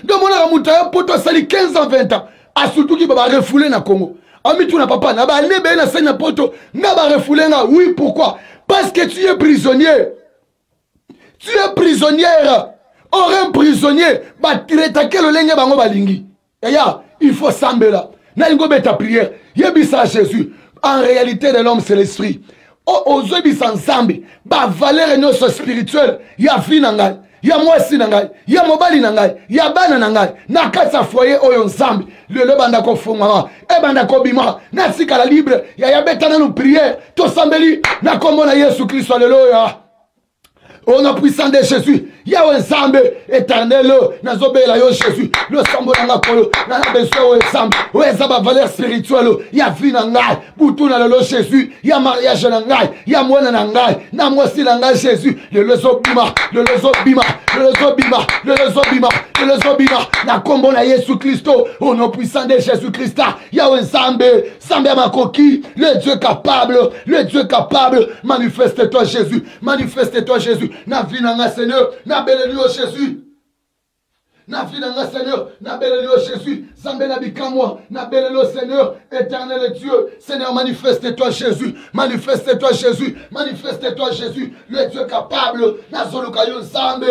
Donc mon amoutayo poto sali 15 ans 20 ans. Asutu ki baba refoulé na Congo. Amitu na papa na ba nebe na sena poto, na ba refoulé na. Oui, pourquoi? Parce que tu es prisonnier. Tu es prisonnière. Or un prisonnier ba tireta le lenge bango balingi. Ya, il faut sambela. Na lingo beta prière. Yebisa Jésus. En réalité de l'homme c'est l'esprit. Ozobi ensemble ba valeur noso spirituelle ya vie nangai ya mwasi nangai ya mobali nangai ya bana nangai na kasa foyer oyo ensemble le banda ko fungama e banda ko bima na sika la libre ya betana no prière to sambeli na kombo na Yesu Christ alléluia. Au nom puissant de Jésus, Yahweh Zambe, éternel, Nazobela yo Jésus, le sambo nanga kolo, nana beso o Zambe, o ezaba valeur spirituelle, ya vie nangai, butu na lelo Jésus, ya mariage nangai, ya mwana nangai, na mwasi nangai Jésus, le lezo bima, le lezo bima, le lezo bima, le lezo bima, le lezo bima, na kombo na Yesu Christo, au nom puissant de Jésus Christ, Yahweh Zambe, Zambe makoki, le Dieu capable, manifeste-toi Jésus, manifeste-toi Jésus. Na vie nanga Seigneur, na beleli o Jésus. Na vie nanga Seigneur, na beleli o Jésus. Zambe na bikamwa, na beleli o Seigneur, éternel Dieu. Seigneur, manifeste-toi Jésus, manifeste-toi Jésus, manifeste-toi Jésus, le Dieu capable. Na zolukayon Zambe,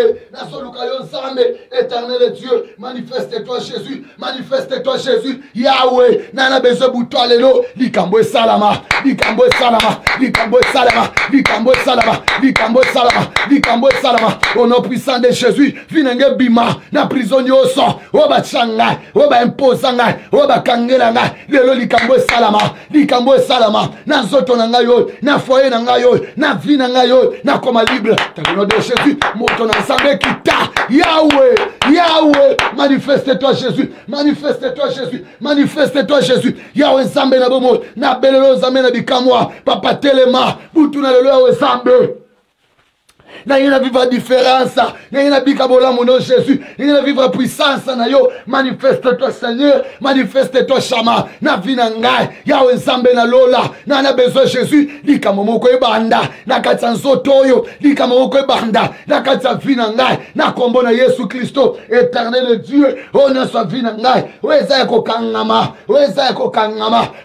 éternel Dieu, manifeste-toi Jésus, manifeste-toi Jésus. Yahweh, nana bezo buto lelo, likambo salama, likambo salama, likambo salama, likambo salama, likambo salama, likambo salama. Au nom puissant de Jésus, vinenge bima na prison yoso, oba changa, oba imposanga, oba kangela nga, lelo likambo salama, likambo salama, na zoto na ngayo, na foyer na ngayo, na vie na ngayo, na koma libre. Dans le nom de Jésus, moto na ensemble kita, Yahweh, Yahweh, manifeste-toi Jésus, manifeste-toi Jésus, manifeste-toi Jésus. Yahweh Zambe na bomo, na belelo Zambe na bikamwa, papa telema, butu na lelo Yahweh Zambe. Na yena vivre différence, na yena bikabola mon nom Jésus, na yena vivre puissance na yo, manifeste-toi Seigneur, manifeste-toi Shama, na vina ngai, Yahweh Zambe na lola, na na besoin Jésus, lika momoko ebanda, na katsa nzotoyo, lika momoko ebanda, na katsa vina ngai, na kombo na Yesu Christo, éternel Dieu, oh na so vina ngai, weza yako kangama,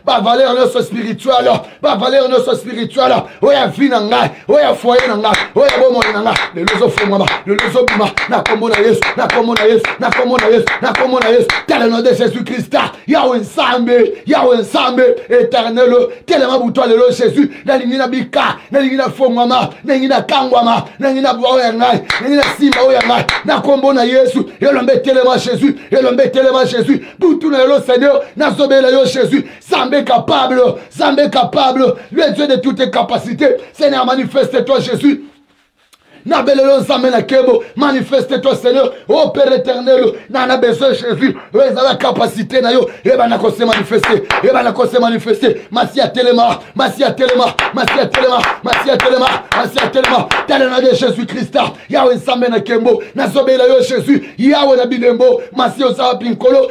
ba valeur noso spirituel, ba valeur noso spirituel, oh ya vina ngai, oh ya foyer na ngai, oh ya bomo le lozo fomama, le lozo bima, na kombo na Yesu, na kombo na Yesu, na kombo na Yesu, na kombo na Yesu, tel le nom de Jésus-Christ, Yahweh Nzambe, éternel, tellement pour toi le nom Jésus, na lingina bika, na lingina fomama, na lingina kangwama, na lingina bwa yangai, na lingina simba yangai, na kombo na Yesu, elombe tellement Jésus, pour tout le nom Seigneur, na zobe le Jésus, Zambé capable, le Dieu de toutes tes capacités, Seigneur manifeste-toi Jésus. Manifeste-toi Seigneur, oh Père éternel, n'a besoin Jésus, la capacité na yo, et ben na se manifester, Masia telema, tel nom de Jésus Christ, Yahweh Nzambe na kembo, na sobela yo Jésus, Yahweh na bilembo, Masio za pinkolo,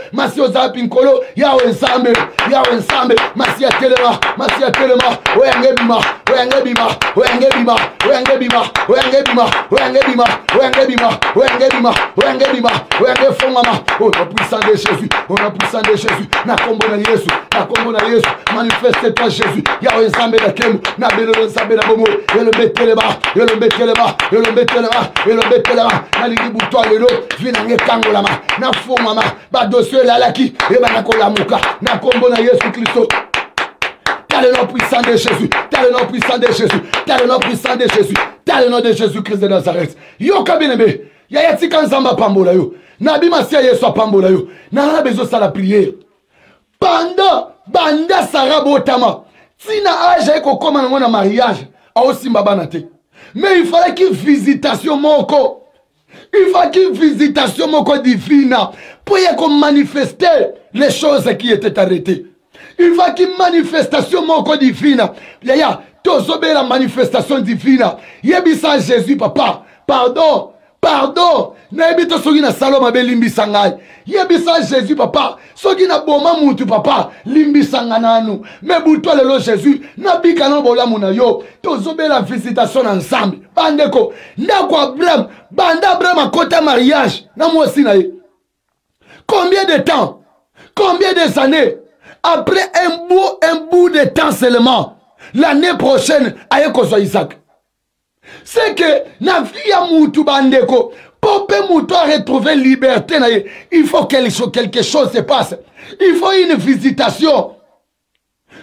Yahweh Nzambe, Masia telema, oyangebima, oh puissant de Jésus, na kombo na Yesu, manifeste-toi Jésus, Yahweh Nzambe na kembo, na belelo Nzambe na bomo, elombe telema, na ligi butwa lelo, vinange kangolama, na fomama, ba dossier lalaki, eba na kolamuka, na kombo na Yesu Christo. Dans le nom puissant de Jésus, dans le nom puissant de Jésus-Christ de Nazareth. Yo kabinebe, ya yatika nzamba pambola yo. Nabi masia Yesu pambola yo. Na besoin de la prière. Banda Sarah Botama. Tina âge eko koma na mariage, a aussi mbabanate. Mais il fallait qu'il visitation moko. Il fallait qu'il visitation moko divine pour y manifester les choses qui étaient arrêtées. Il va qu'il manifestation moko divine. Yaya, tozobe la manifestation divine. Yebisa Jésus papa. Pardon. Naebito sogi na saloma be limbisa ngai. Yebisa Jésus papa. Sogi na boma mutu papa. Limbisa ngananu. Me buto lelo Jésus. Nabika no bola muna yo. Tozobe la visitation ensemble. Bandeko. Ndako Abraham. Banda Abraham a côté mariage. Na moi aussi na ye. Combien de temps? Combien des années? Après un bout de temps seulement, l'année prochaine, ayekozo Isaac. C'est que na vie ya mutu bandeko, pour mutu a retrouver liberté, il faut que quelque chose se passe. Il faut une visitation.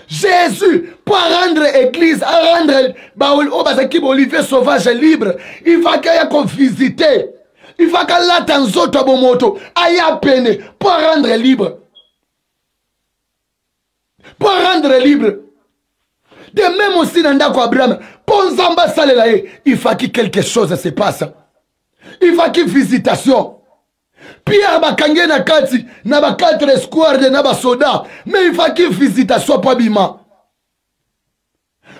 Jésus, pour rendre l'église, rendre Olivier sauvage libre, il va qu'il y ait visiter. Il va qu'il y ait un autre moto, aïe à peine, pour rendre libre. Pour rendre libre. De même aussi dans Ndako Abraham, pour Nzamba Salelaye, il faut que quelque chose se passe. Il faut qu'il y ait visitation. Pierre Bakangé na kati, na ba 4 escouades na ba soda, mais il faut qu'il y ait visitation pour Bima.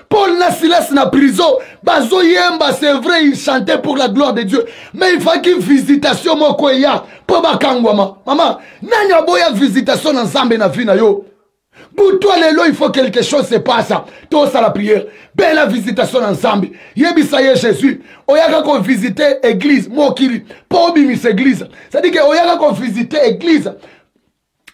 Paul na Silas na prison, bazo yemba, c'est vrai, il chantait pour la gloire de Dieu, mais il faut qu'il y ait visitation moko ya pour Bakangwama. Maman, nanya boya visitation na Nzambe na vina yo. Pour toi, il faut que quelque chose se passe. Tout ça la prière. Belle la visitation ensemble. Yebisaye Jésus. Oyaka qu'on visiter l'église. Mokili. Pas obimis église. C'est-à-dire que oyaka qu'on visiter l'église.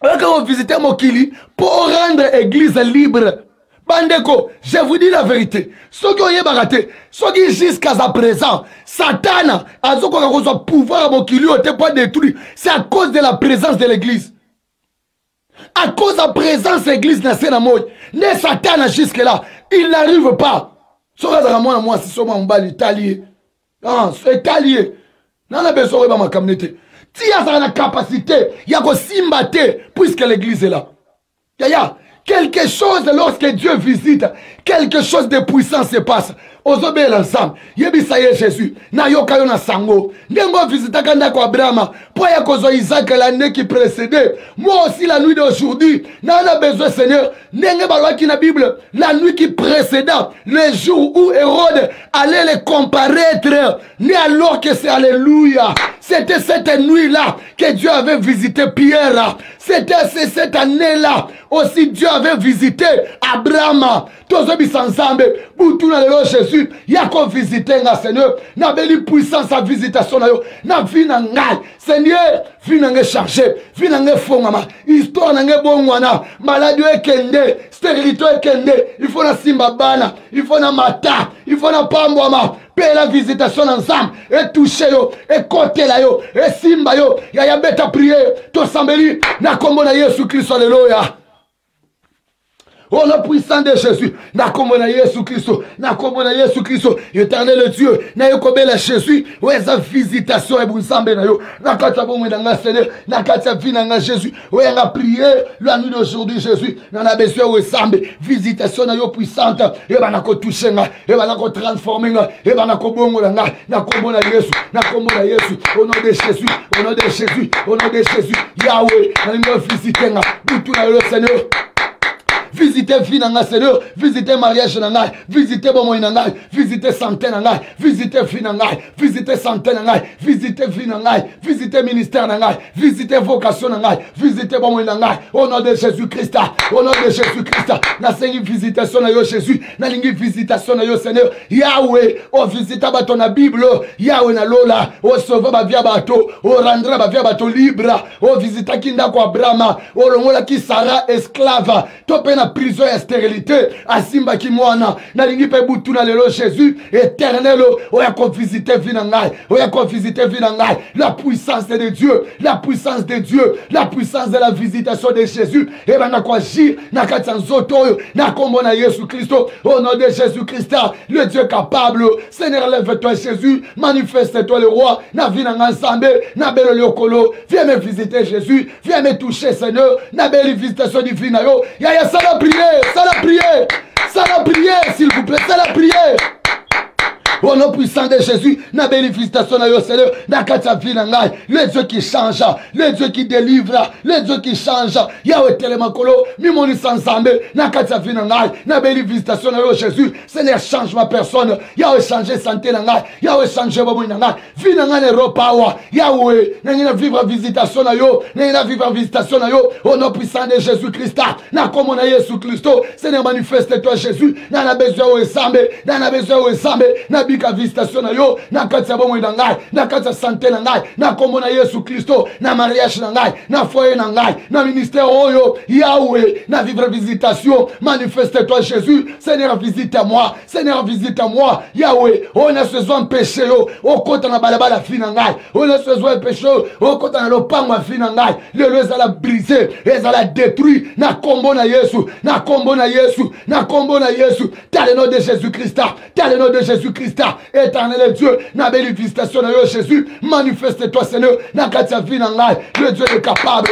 Oyaka qu'on visiter Mokili. Pour rendre l'église libre. Bandeko, je vous dis la vérité. Ce qui ont baraté, ce qui jusqu'à présent, Satan a ce pouvoir à Mokili, on ne pas détruire. C'est à cause de la présence de l'église. À cause de la présence de l'église, ne Satan jusque là. Il n'arrive pas. Moi, si c'est mon bal italien. Ah, c'est italien. Non, a besoin de ma communauté. Si il y a une capacité, il y a que Simbate, puisque l'église est là. Quelque chose, lorsque Dieu visite, quelque chose de puissant se passe. Ozobe l'ensemble. Yebisa ye Jésus. Na yoka yo na sango. Nengo visita kanda kwa Abraham. Pour ya kozo Isaac l'année qui précédait. Moi aussi la nuit d'aujourd'hui. Na on a besoin Seigneur. Nenge balwa ki na Bible. La nuit qui précéda. Le jour où Hérode allait les comparaître. Ni alors que c'est Alléluia. C'était cette nuit-là que Dieu avait visité Pierre. C'était cette année-là. Aussi Dieu avait visité Abraham. Tous ceux ensemble. Pour tout le Jésus. Il y a qu'on visite un Seigneur. Na belle puissance à visitation. Na vie na ngai. Seigneur, vie na ngai chargé. Vie na ngai fongama. Histoire na ngai bongwana. Maladie ekende. Stérilité ekende. Il faut na simbabana. Il faut na mata. Il faut na pambwama. Paye la visitation ensemble. Et toucher yo. Et côté la yo. Et simba yo. Ya beta prier. To sambeli. Na kombo na Yesu Christ. Alléluia. Oh le puissant de Jésus. Na kombo na Yesu Christ. Na kombo na Yesu Christ. Éternel Dieu. Na yokobe la Jésus. Ouais sa visitation et bunsambe na yo. Na kata bomo na nga Seigneur. Na kata vi na nga Jésus. Ouais on a prié la nuit d'aujourd'hui Jésus. Na na besoin ouais sambe. Visitation na yo puissante. Et ba na ko toucher nga. Et ba na ko transformer nga. Et ba na ko bongo na nga. Na kombo na Yesu. Na kombo na Yesu. Au nom de Jésus. Au nom de Jésus. Au nom de Jésus. Yahweh. Na lingo visiter nga. Butu na yo Seigneur. Visitez vie nanga Seigneur, visitez mariage nanga, visitez bon nanga, visitez santé nanga, visitez vie nanga, visitez santé nanga, visitez vie nanga, visitez ministère nanga, visitez vocation nanga, visitez bon nanga. Au nom de Jésus Christ, au nom de Jésus Christ, na sengi visitation na yo Jésus, na lingi visitation na yo Seigneur, Yahweh, o visita bato na Bible, Yahweh na lola, o sauve ba via bato, o rendre ba via bato libre, o visita kinda kwa Abraham, o longola ki Sarah esclave, topena prison et stérilité asimba ki mwana na lingi pe butu na lelo Jésus éternel oya ko visiter vie na ngai oya ko visiter vie na ngai la puissance de Dieu la puissance de Dieu la puissance de la visitation de Jésus et bana ko agir na kati nzoto oyo na kombo na Yesu Christo au nom de Jésus Christ le Dieu capable Seigneur lève-toi Jésus manifeste-toi le roi na vie na ensemble na belo lokolo viens me visiter Jésus viens me toucher Seigneur na belle visitation divine yo ya ça la prière, s'il vous plaît, ça la prière. Au nom puissant de Jésus, na bénéficiation na yo Seigneur, na katia vie na ngai, le Dieu qui change, le Dieu qui délivre, le Dieu qui change. Yahweh tellement kolo, mi moni ensemble, na katia vie na ngai, na bénéficiation na yo Jésus, Seigneur change ma personne, Yahweh change santé na ngai, Yahweh change bobo na ngai, vie na ngai ne repower, Yahweh, na vivre visitation na yo, na vivre visitation na yo, au nom puissant de Jésus Christ, na comme na Jésus Christ, Seigneur manifeste-toi Jésus, na besoin o ensemble, na besoin o ensemble, na bika visitation na yo na kati bomo na ngai na kati santé na ngai na kombo na Yesu Christo na mariage na ngai na foyer na ngai na ministère oyo Yahweh na vivre visitation manifeste-toi Jésus Seigneur visite-moi Seigneur visite-moi Yahweh on a besoin de péché yo o kota na balabala fi na ngai on a besoin de péché o kota na lopango fi na ngai le ezala briser ezala détruit na kombo na Yesu na kombo na Yesu na kombo na Yesu dans le nom de Jésus Christ dans le nom de Jésus Christ éternel Dieu, na belle visitation de Jésus, manifeste-toi Seigneur, na katia vie na ngai, le Dieu est capable.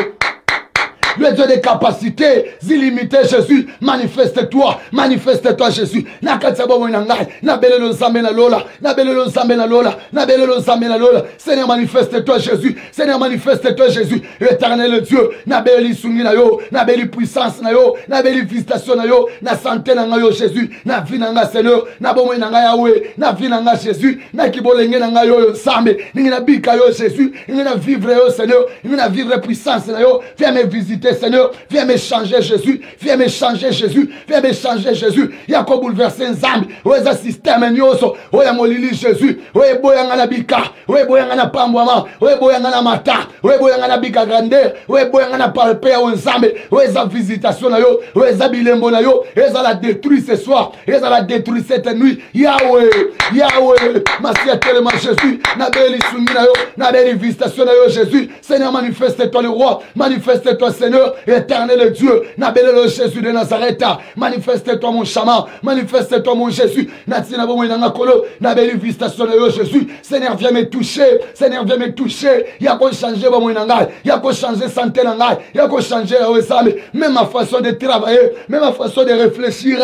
Le Dieu des capacités illimitées, Jésus, manifeste-toi Jésus. Na katia bomo na ngai, na belelo nzambe na lola, na belelo nzambe na lola, na belelo nzambe na lola. Seigneur, manifeste-toi Jésus. Seigneur, manifeste-toi Jésus. Éternel Dieu, na belle sungi na yo, na belle puissance na yo, na belle visitation na yo, na santé na yo Jésus, na vie na nga Seigneur, na bomo na ngai Yahweh, na vie na nga Jésus, na kibolenge na ngai yo nzambe, ningi na bika yo Jésus, ningi na vivre yo Seigneur, ningi na vivre puissance na yo, viens me visiter Seigneur, viens me changer Jésus, viens me changer Jésus, viens me changer Jésus. Yako bouleverser nzambe, oza système nyoso, oya molili Jésus, oye boyanga na bika, oye boyanga na pambwama, oye boyanga na mata, oye boyanga na bika grandeur, oye boyanga na palpe ya nzambe, oza visitation na yo, oza bilembo na yo, eza la détruit ce soir, eza la détruit cette nuit. Yahweh, Yahweh, merci tellement Jésus, na belle sungi na yo, na belle visitation na yo Jésus. Seigneur, manifeste-toi le roi, manifeste-toi Seigneur. Seigneur, éternel Dieu, n'abelle le Jésus de Nazareth, manifeste-toi mon chaman, manifeste-toi mon Jésus, natina bomo inanga kolo, n'abelle visitation de Jésus, Seigneur viens me toucher, Seigneur viens me toucher, il y a quoi changer bomo inanga, il y a quoi changer santé nanga, il y a quoi changer même ma façon de travailler, même ma façon de réfléchir,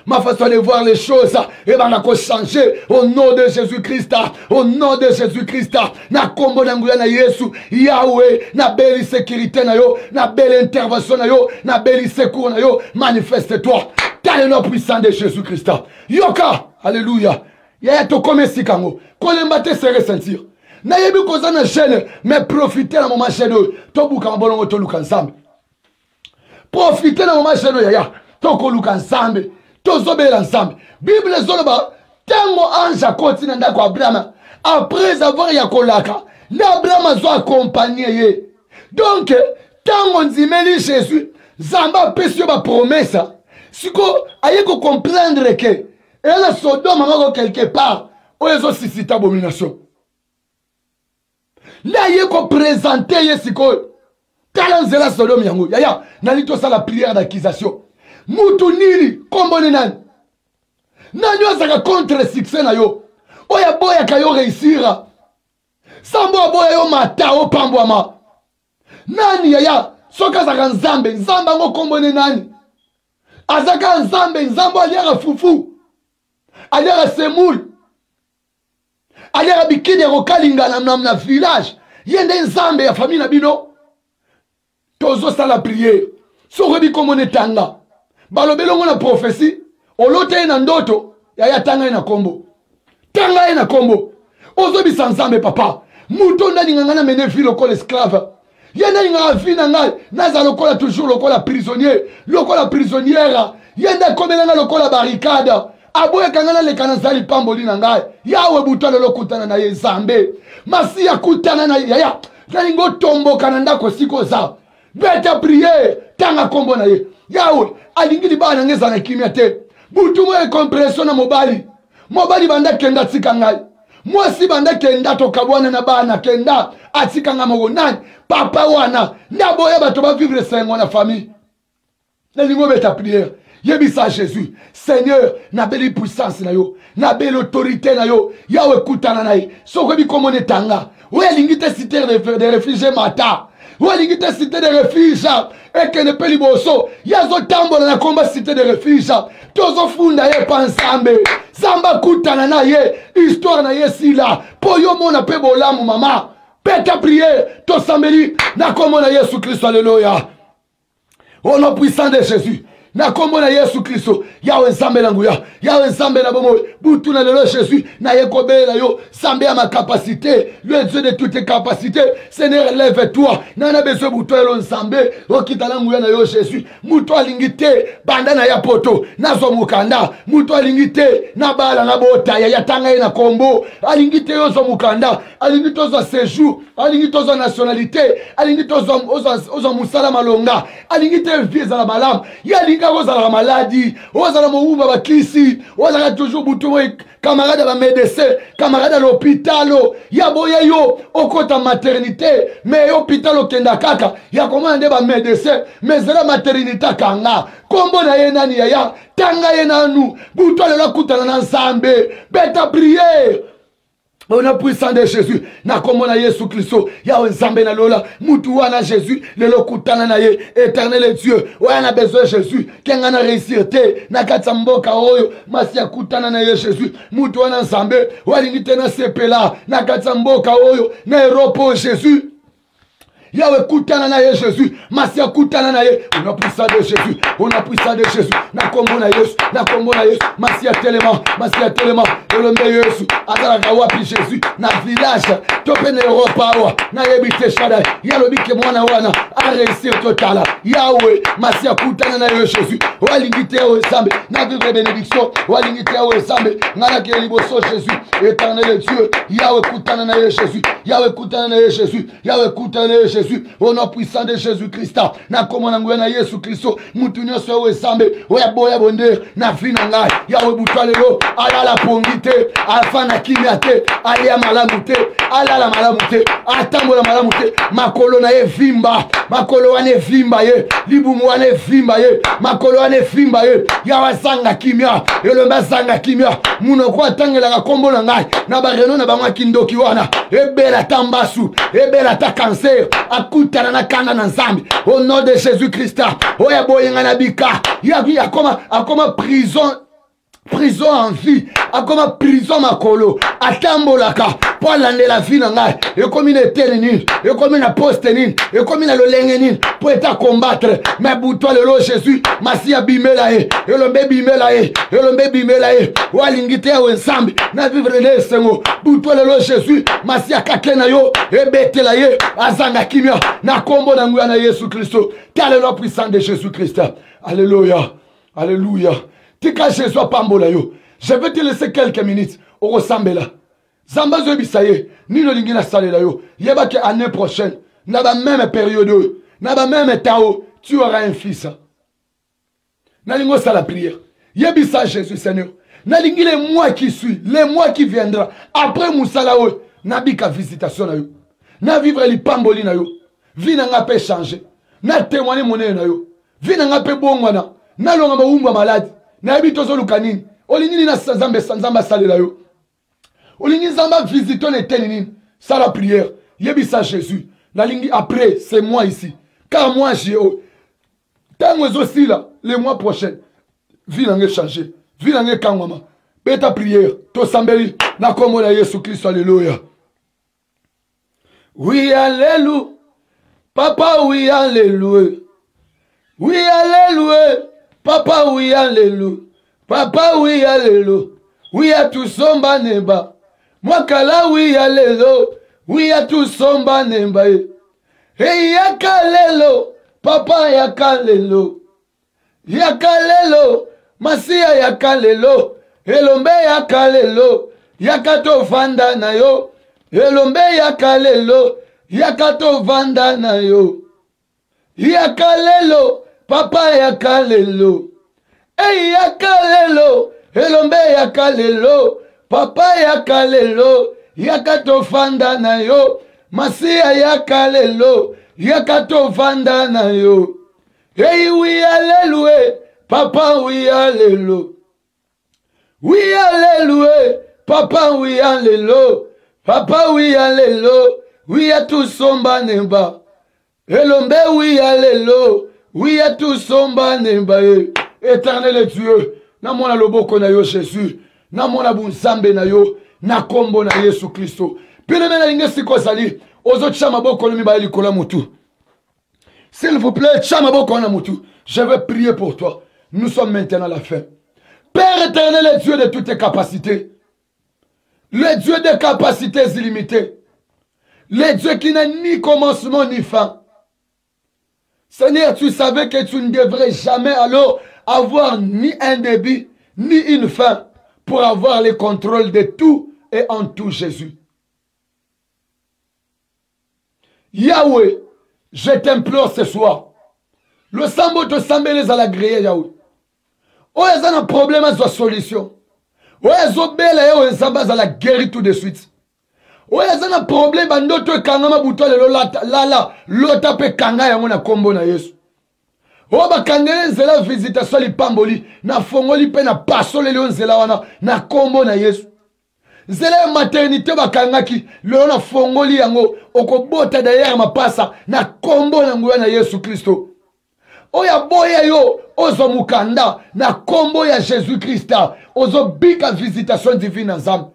ma façon de voir les choses, et ben, on a changer au nom de Jésus-Christ, au nom de Jésus-Christ, na kombo na nguya na Yesu, Yahweh, na belle sécurité na yo, na belle intervention na yo, na belle secours na yo, manifeste-toi, dans le nom puissant de Jésus-Christ. Yoka, alléluia, y'a to comme si kango, kolembate se ressentir. Na yebi koza na gêne, mais profitez dans moment gêne, to buka mbolongo to luka ensemble. Profitez dans moment gêne, yaya, to ko luka ensemble. Tozobela ensemble. Bible zoloba tango ange continue ndako Abraham après avoir yakolaka l'Abraham a accompagné ye. Donc tango nzimeli Jésus zamba pesio ba promesse siko ayeko comprendre que et la Sodome mako quelque part oyezo suscita abomination. Là yeko présenter ye siko talanzela Sodome yango yaya nalito ça la prière d'accusation. Mutu nili kombone nani nani osaka contre succès na yo oya boya ka yo réussira sambo boya yo mata o pambwama nani yaya soka zaka nzambe nzamba ngo kombone nani azaka nzambe nzambo aliara fufu aliara semoul aliara bikide rokalinga na village yende nzambe ya famille na bino tozo sala prière sokobi kombone tanga balobelongo na prophétie olote na ndoto yaya tanga na kombo tanga na kombo ozobisa nzambe papa muto ndani ngana mene fi lokola esclave yenda ngana fi na ngai naza lokola toujours lokola prisonnier lokola prisonnière yenda komelanga lokola barricade aboye kangana le kanazali pamboli na ngai yawe butalo lokutana na yezambe masi ya kutana na yaya ngalingo tombo kananda ko sikoza beta prier tanga kombo na ye yawe alingili bana ngeza na kimia te butu mo e compression na mobali banda kenda tika ngai mwasi banda kenda to kabwana na bana kenda atika ngamo nani papa wana ndaboya bato ba vivre sengo na famille na lingo beta prière yebisa Jésus Seigneur na belle puissance na yo na belle autorité na yo yawe kutana na ye soko bi komone tanga we lingite cité de réfugiés mata Walingite cité de refuge et que ne peut liboso yazo tambola na komba cité de refuge tozo funda ye pansambe zamba kutana na ye histoire na ye sila po yo mona pe bolamu mama peta prier to sambeli na kombo na Yesu Christ alléluia au nom puissant de Jésus na kombo na Yesu Kristo yawe nzambe na nguya yawe nzambe na bomo butu na lelo Jésus na yekobela yo sambe ya ma capacité le Dieu de toutes les capacités Seigneur lève-toi nana besoin butu elo nzambe okita na nguya na yo Jésus muto alingite banda na ya poto nazo mukanda muto alingite na bala na bota ya tanga na kombo alingite yo zo mukanda alingite zo séjour alingite zo nationalité alingite zo musala malonga alingite visa la malam ya ozala maladie, ozala moumba bakisi, ozala toujours boutou camarade à médecin, camarade à l'hôpital, ya boya yo, okota maternité, mais hôpital au kenda kaka, ya commandé ba médecin, mais la maternité kanga, kombo na ye nani ya, tanga ye nanu, boutou la kutana na nzambe, beta prière. Au nom puissant de Jésus, na kombo na Yesu Kristo, ya nzambe na lola, mutu wana Jésus, le lokutana na ye, éternel Dieu, wana besoin Jésus, kenga na réussir te, na katsamboka oyo, masi ya kutana na ye Jésus, mutu wana nzambe, walingite na sepela, na katsamboka oyo, na Europe Jésus. Yahweh kutana na ye Jésus, Masia kutana na ye, on a puissant de Jésus, on a puissant de Jésus, na kombo na Yesu, Masia tellement, et le meilleur Yesu, azala kawapi Jésus, na village, topene Europa wa, na yebite shada, yalobi ke mwana wana, a réussir total, Yahweh, Masia kutana na ye Jésus, walingite o sambe, na vivre bénédiction, walingite o sambe, ngana ke liboso Jésus, éternel Dieu, Yahweh kutana na ye Jésus, Yahweh kutana na ye Jésus, Yahweh kutana na ye Jésus. Jésus, au nom puissant de Jésus-Christ, na komona nguya na Yesu Kristo, mutu nyonso oyo esambe, oya boya bonde, na vie na ngai, ya webutwa lelo, alala pongi te, afana kimia te, alia malamu te, alala malamu te, atambola malamu te, makolo na ye vimba, makolo wane vimba ye, libumu wane vimba ye, makolo wane vimba ye, ya wasanga kimia, elomba zanga kimia, muno kwa tangela ka kombo na ngai, na bareno na bangwa kindoki wana, ebela tambasu, ebela ta cancer, akutana na kanda na nzambi, au nom de Jésus-Christ, oya boyenga na bika, ya akoma prison en vie, akoma prison makolo, atambolaka, pour l'année la vie na ngai, et comme une éternité, et comme une poste-nine, et comme une lolengenine, pour être combattre, mais bouton le lo Jésus, masi abimela e, et l'ombe bimela e, et l'ombe bimela e, ou alingite ou ensemble, na vivre ne sengo, bouton le lo Jésus, masi akakena yo, et bete la ye, azanga kimia, na kombo na nguya na Yesu Christo, tel est le puissant de Jésus Christ. Alléluia, alléluia. Tika Jésus pambola yo. Je vais te laisser quelques minutes au ressemble. Zamba zo bisaye, ni no lingina salela yo. Yeba que année prochaine, na ba même période, na ba même temps, tu auras un fils. Na lingo sa la prière. Yebisa Jésus Seigneur. Na lingi les mois qui suivent, les mois qui viendra après musala o, na bika visitation na yo. Na vivre li pamboli na yo. Vi na nga pe changer. Na témoigner mon na yo. Vi na nga pe bongwana. Na longa ba umba malade. Na habito zo lukanini. Olinini na sanzamba salela yo. Olingi zamba visiter l'éternel. Ça la prière. Yebisa Jésus. La lingi après, c'est moi ici. Car moi j'ai tant aussi là, les mois prochains. Vie n'a changé. Vie n'a kangwama. Beta prière. To sambeli. Na komo na Yesu Christ. Alléluia. Oui, alléluia. Papa, oui, alléluia. Oui, alléluia. Papa, oui, alléluia. Papa, oui, alléluia. Oui, à tout somba neba. Moi, kala, oui, alléluia. Oui, à tout somba neba. Hey, yakalelo. Papa, yakalelo. Yakalelo. Masia, yakalelo. Elombe, yakalelo. Yakato vanda na yo. Elombe, yakalelo. Yakato vanda na yo. Yakalelo. Papa yakalelo. Hey yakalelo. Elombe yakalelo. Papa yakalelo. Yakato vanda na yo. Masia yakalelo. Yakato vanda na yo. Hey oui alléluia. Papa oui alléluia. Oui alléluia. Papa oui alléluia. Papa oui alléluia. Oui à tout somba neba. Elombe oui alléluia. Oui à tout somba neba. Éternel Dieu. Na mona loboko na yo Jésus. Na mona bunzambe na yo. Na kombo na Yesu Kristo. Pile mena linge siko sali. Ozo chama boko no miba likola mutu. S'il vous plaît, chama boko na mutu. Je vais prier pour toi. Nous sommes maintenant à la fin. Père éternel et Dieu de toutes tes capacités. Le Dieu des capacités illimitées. Le Dieu qui n'a ni commencement ni fin. Seigneur, tu savais que tu ne devrais jamais alors avoir ni un début, ni une fin pour avoir le contrôle de tout et en tout Jésus. Yahweh, je t'implore ce soir. Le sambo te sambelez à la grille, Yahweh. Oh, il y a un problème à sa solution. Oh, il y a un samba à la guérir tout de suite. Oh, il y a un problème à notre kangama bouton de l'autre pe kanga ya mona kombo na Yesu. Oh, ba kangele nzela visitation li pamboli na fongoli pe na pasole le nzela wana na kombo na Yesu. Nzela maternité ba kangaki le na fongoli yango okobota derrière mapasa na kombo na nguya na Yesu Kristo. Oya boya yo ozo mukanda na kombo ya Jésus Christ ozo bika visitation divine ensemble.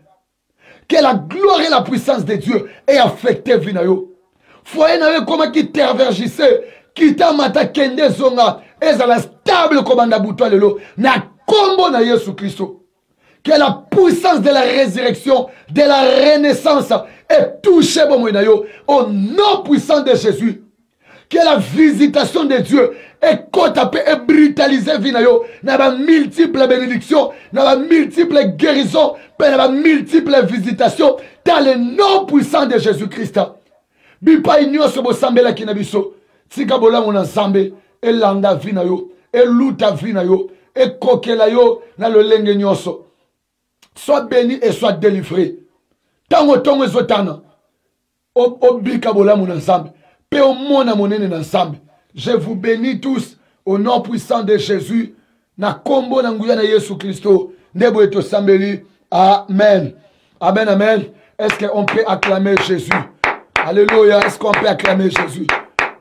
Que la gloire et la puissance de Dieu aient affecté vinayo. Foyer n'avait comment qui tervergissait, qui t'a mata kende zonga, et ça la stable comme un bouton de l'eau, na combo na Yesu Christo. Que la puissance de la résurrection, de la renaissance, est touchée au nom puissant de Jésus. Que la visitation de Dieu est cotapée et brutalisée vinayo, n'a pas multiples bénédictions, n'a pas multiples guérisons, n'a pas multiples visitations, dans le nom puissant de Jésus-Christ. bipai nyonso bosambela kina biso tika bolamu na nzambe elanda vi na yo eluta vi na yo ekokela yo na lolenge nyonso. Sois béni et sois délivré. Tango tongo ezotana obika bolamu na nzambe pe omona monene na nzambe. Je vous bénis tous au nom puissant de Jésus. Na kombo na nguya na Yesu Christo. Ndebo eto sambeli. Amen. Amen, amen. Est-ce qu'on peut acclamer Jésus? Alléluia. Est-ce qu'on peut acclamer Jésus?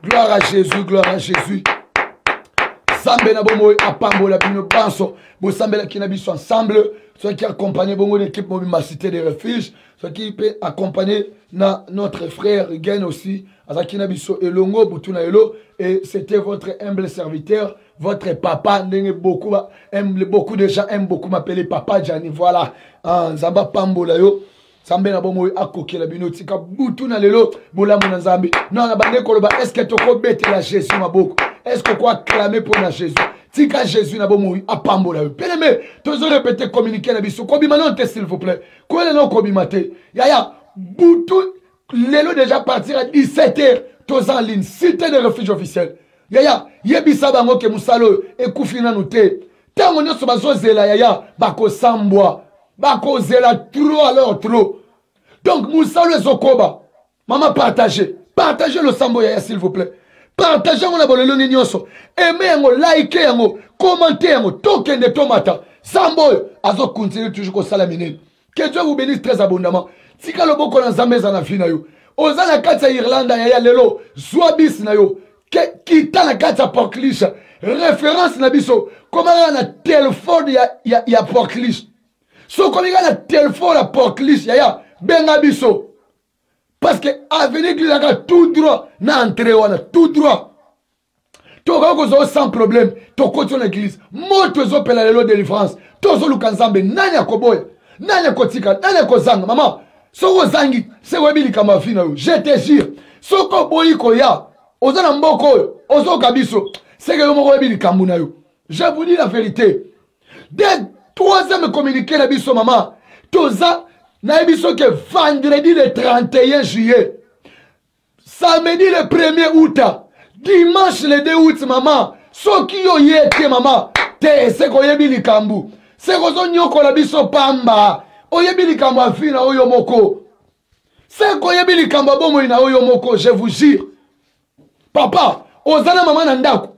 Gloire à Jésus, gloire à Jésus. Sambe na bomo apambo la bino banso. Bo sambe la kinabiso ensemble. Ceux qui accompagnent bongo l'équipe Mobima Cité des Refuges. Ceux qui peut accompagner notre frère Gen aussi. Azakinabiso Elongo, Butuna Elo. Et c'était votre humble serviteur, votre papa. Beaucoup de gens aiment beaucoup m'appeler Papa Gianni. Voilà. Zamba Pambo la yo. Sambe na bomo akoke la bino tika Butuna Lelo. Bola mona zambi. Non, na bande koloba. Est-ce que tu peux bêter la Jésus ma beaucoup? Est-ce que quoi clamer pour la Jésus? Tika Jésus na bomo apambo la yo. Bien-aimé, tu as répété communiquer na biso. Kobi manonte s'il vous plaît. Quoi le nom kobi mate? Yaya, Boutou, Lelo déjà partir à 17h. Tous en ligne, cité de refuge officiel. Yaya, yebisa bango ke musalo e kufina nute. Tango nyoso bazo zela yaya, bako sambwa. Bako zela trop alors trop. Donc musalo ezokoba. Maman partagez. Partagez le sambo yaya s'il vous plaît. Partagez mon abonnement nyonso. Aimez yango, likez yango, commentez yango, token de tomata. Sambo azo continue toujours ko salamine. Que Dieu vous bénisse très abondamment. Tika lobo ko na nzambe za na fina yo. Oza na kati ya Irlanda ya lelo, Zwabis na yo. Kita na kati ya Portlish. Référence na biso. Comment na Telford ya Portlish. So comme na Telford ya Portlish ya benga biso. Parce que avenir de la tout droit, na entrée wana tout droit. Toka ko sans problème, to continue l'église. Moto zo pela lelo délivrance. Tozo lukanzambe nani akoboya. Nani akotika, nani akozanga maman. Soko zangi, se webili kama fina yo. Je te jure. Soko boyi koya. Ozana mboko yo. Ozo kabiso. Se que yomo webili kambuna yo. Je vous dis la vérité. Dès troisième communiqué la biso maman. Toza na biso que vendredi le 31 juillet. Samedi le 1er août. Dimanche le 2 août maman. Soki yo yete maman. Te se ko yebili kambu. Se ko zo nyoko la biso pamba. Oyebili kamba fina oyo moko. C'est ko yebili kamba bomo ina oyo moko, je vous jure. Papa, ozana maman na ndako.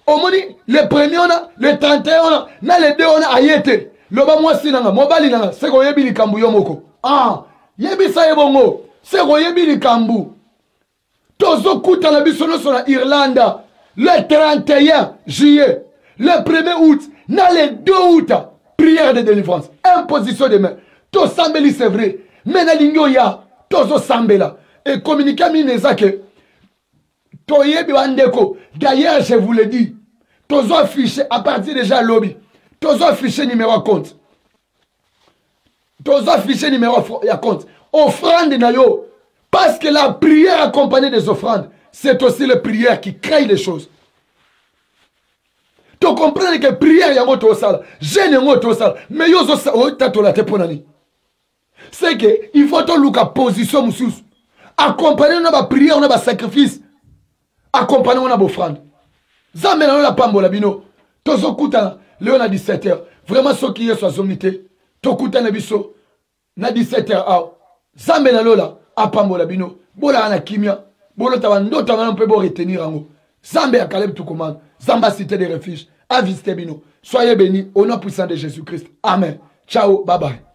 Omoni le 1er ona, le 31 ona, na le 2 ona ayete. Loba mwasi nanga, mobali nanga, c'est ko yebili kambu yo moko. Ah, yebisa yebongo. C'est ko yebili kambu. Tozo kuta na biso no na Irlanda le 31 juillet, le 1er août, na le 2 août, prière de délivrance, imposition de main. To sambeli c'est vrai. Mais na lingo ya tozo sambela et communiquer mineza que to yebi bandeko. D'ailleurs je vous le dis. Tozo affiché à partir déjà lobby. Tozo affiché numéro à compte. Tozo affiché numéro à compte. Offrande na yo. Parce que la prière accompagnée des offrandes, c'est aussi la prière qui crée les choses. Tu comprends que prière yango to sala, jeûne yango to sala, mais yo zo tato la te ponani. C'est que il faut to luka position musus. Accompagner na ba prière, na ba sacrifice. Accompagner na ba offrande. Zambe na la pambo la bino. Tozo kuta le na 17h. Vraiment ce qui est soit unité. To kuta na biso na 17h ah. Zambe na lola apambo la bino. Bola na kimia. Bolo ta ndota na mpe bo retenir ango. Zambe a Caleb tout commande. Zamba Cité des Refuges. À visiter bino. Soyez bénis au nom puissant de Jésus-Christ. Amen. Ciao, bye bye.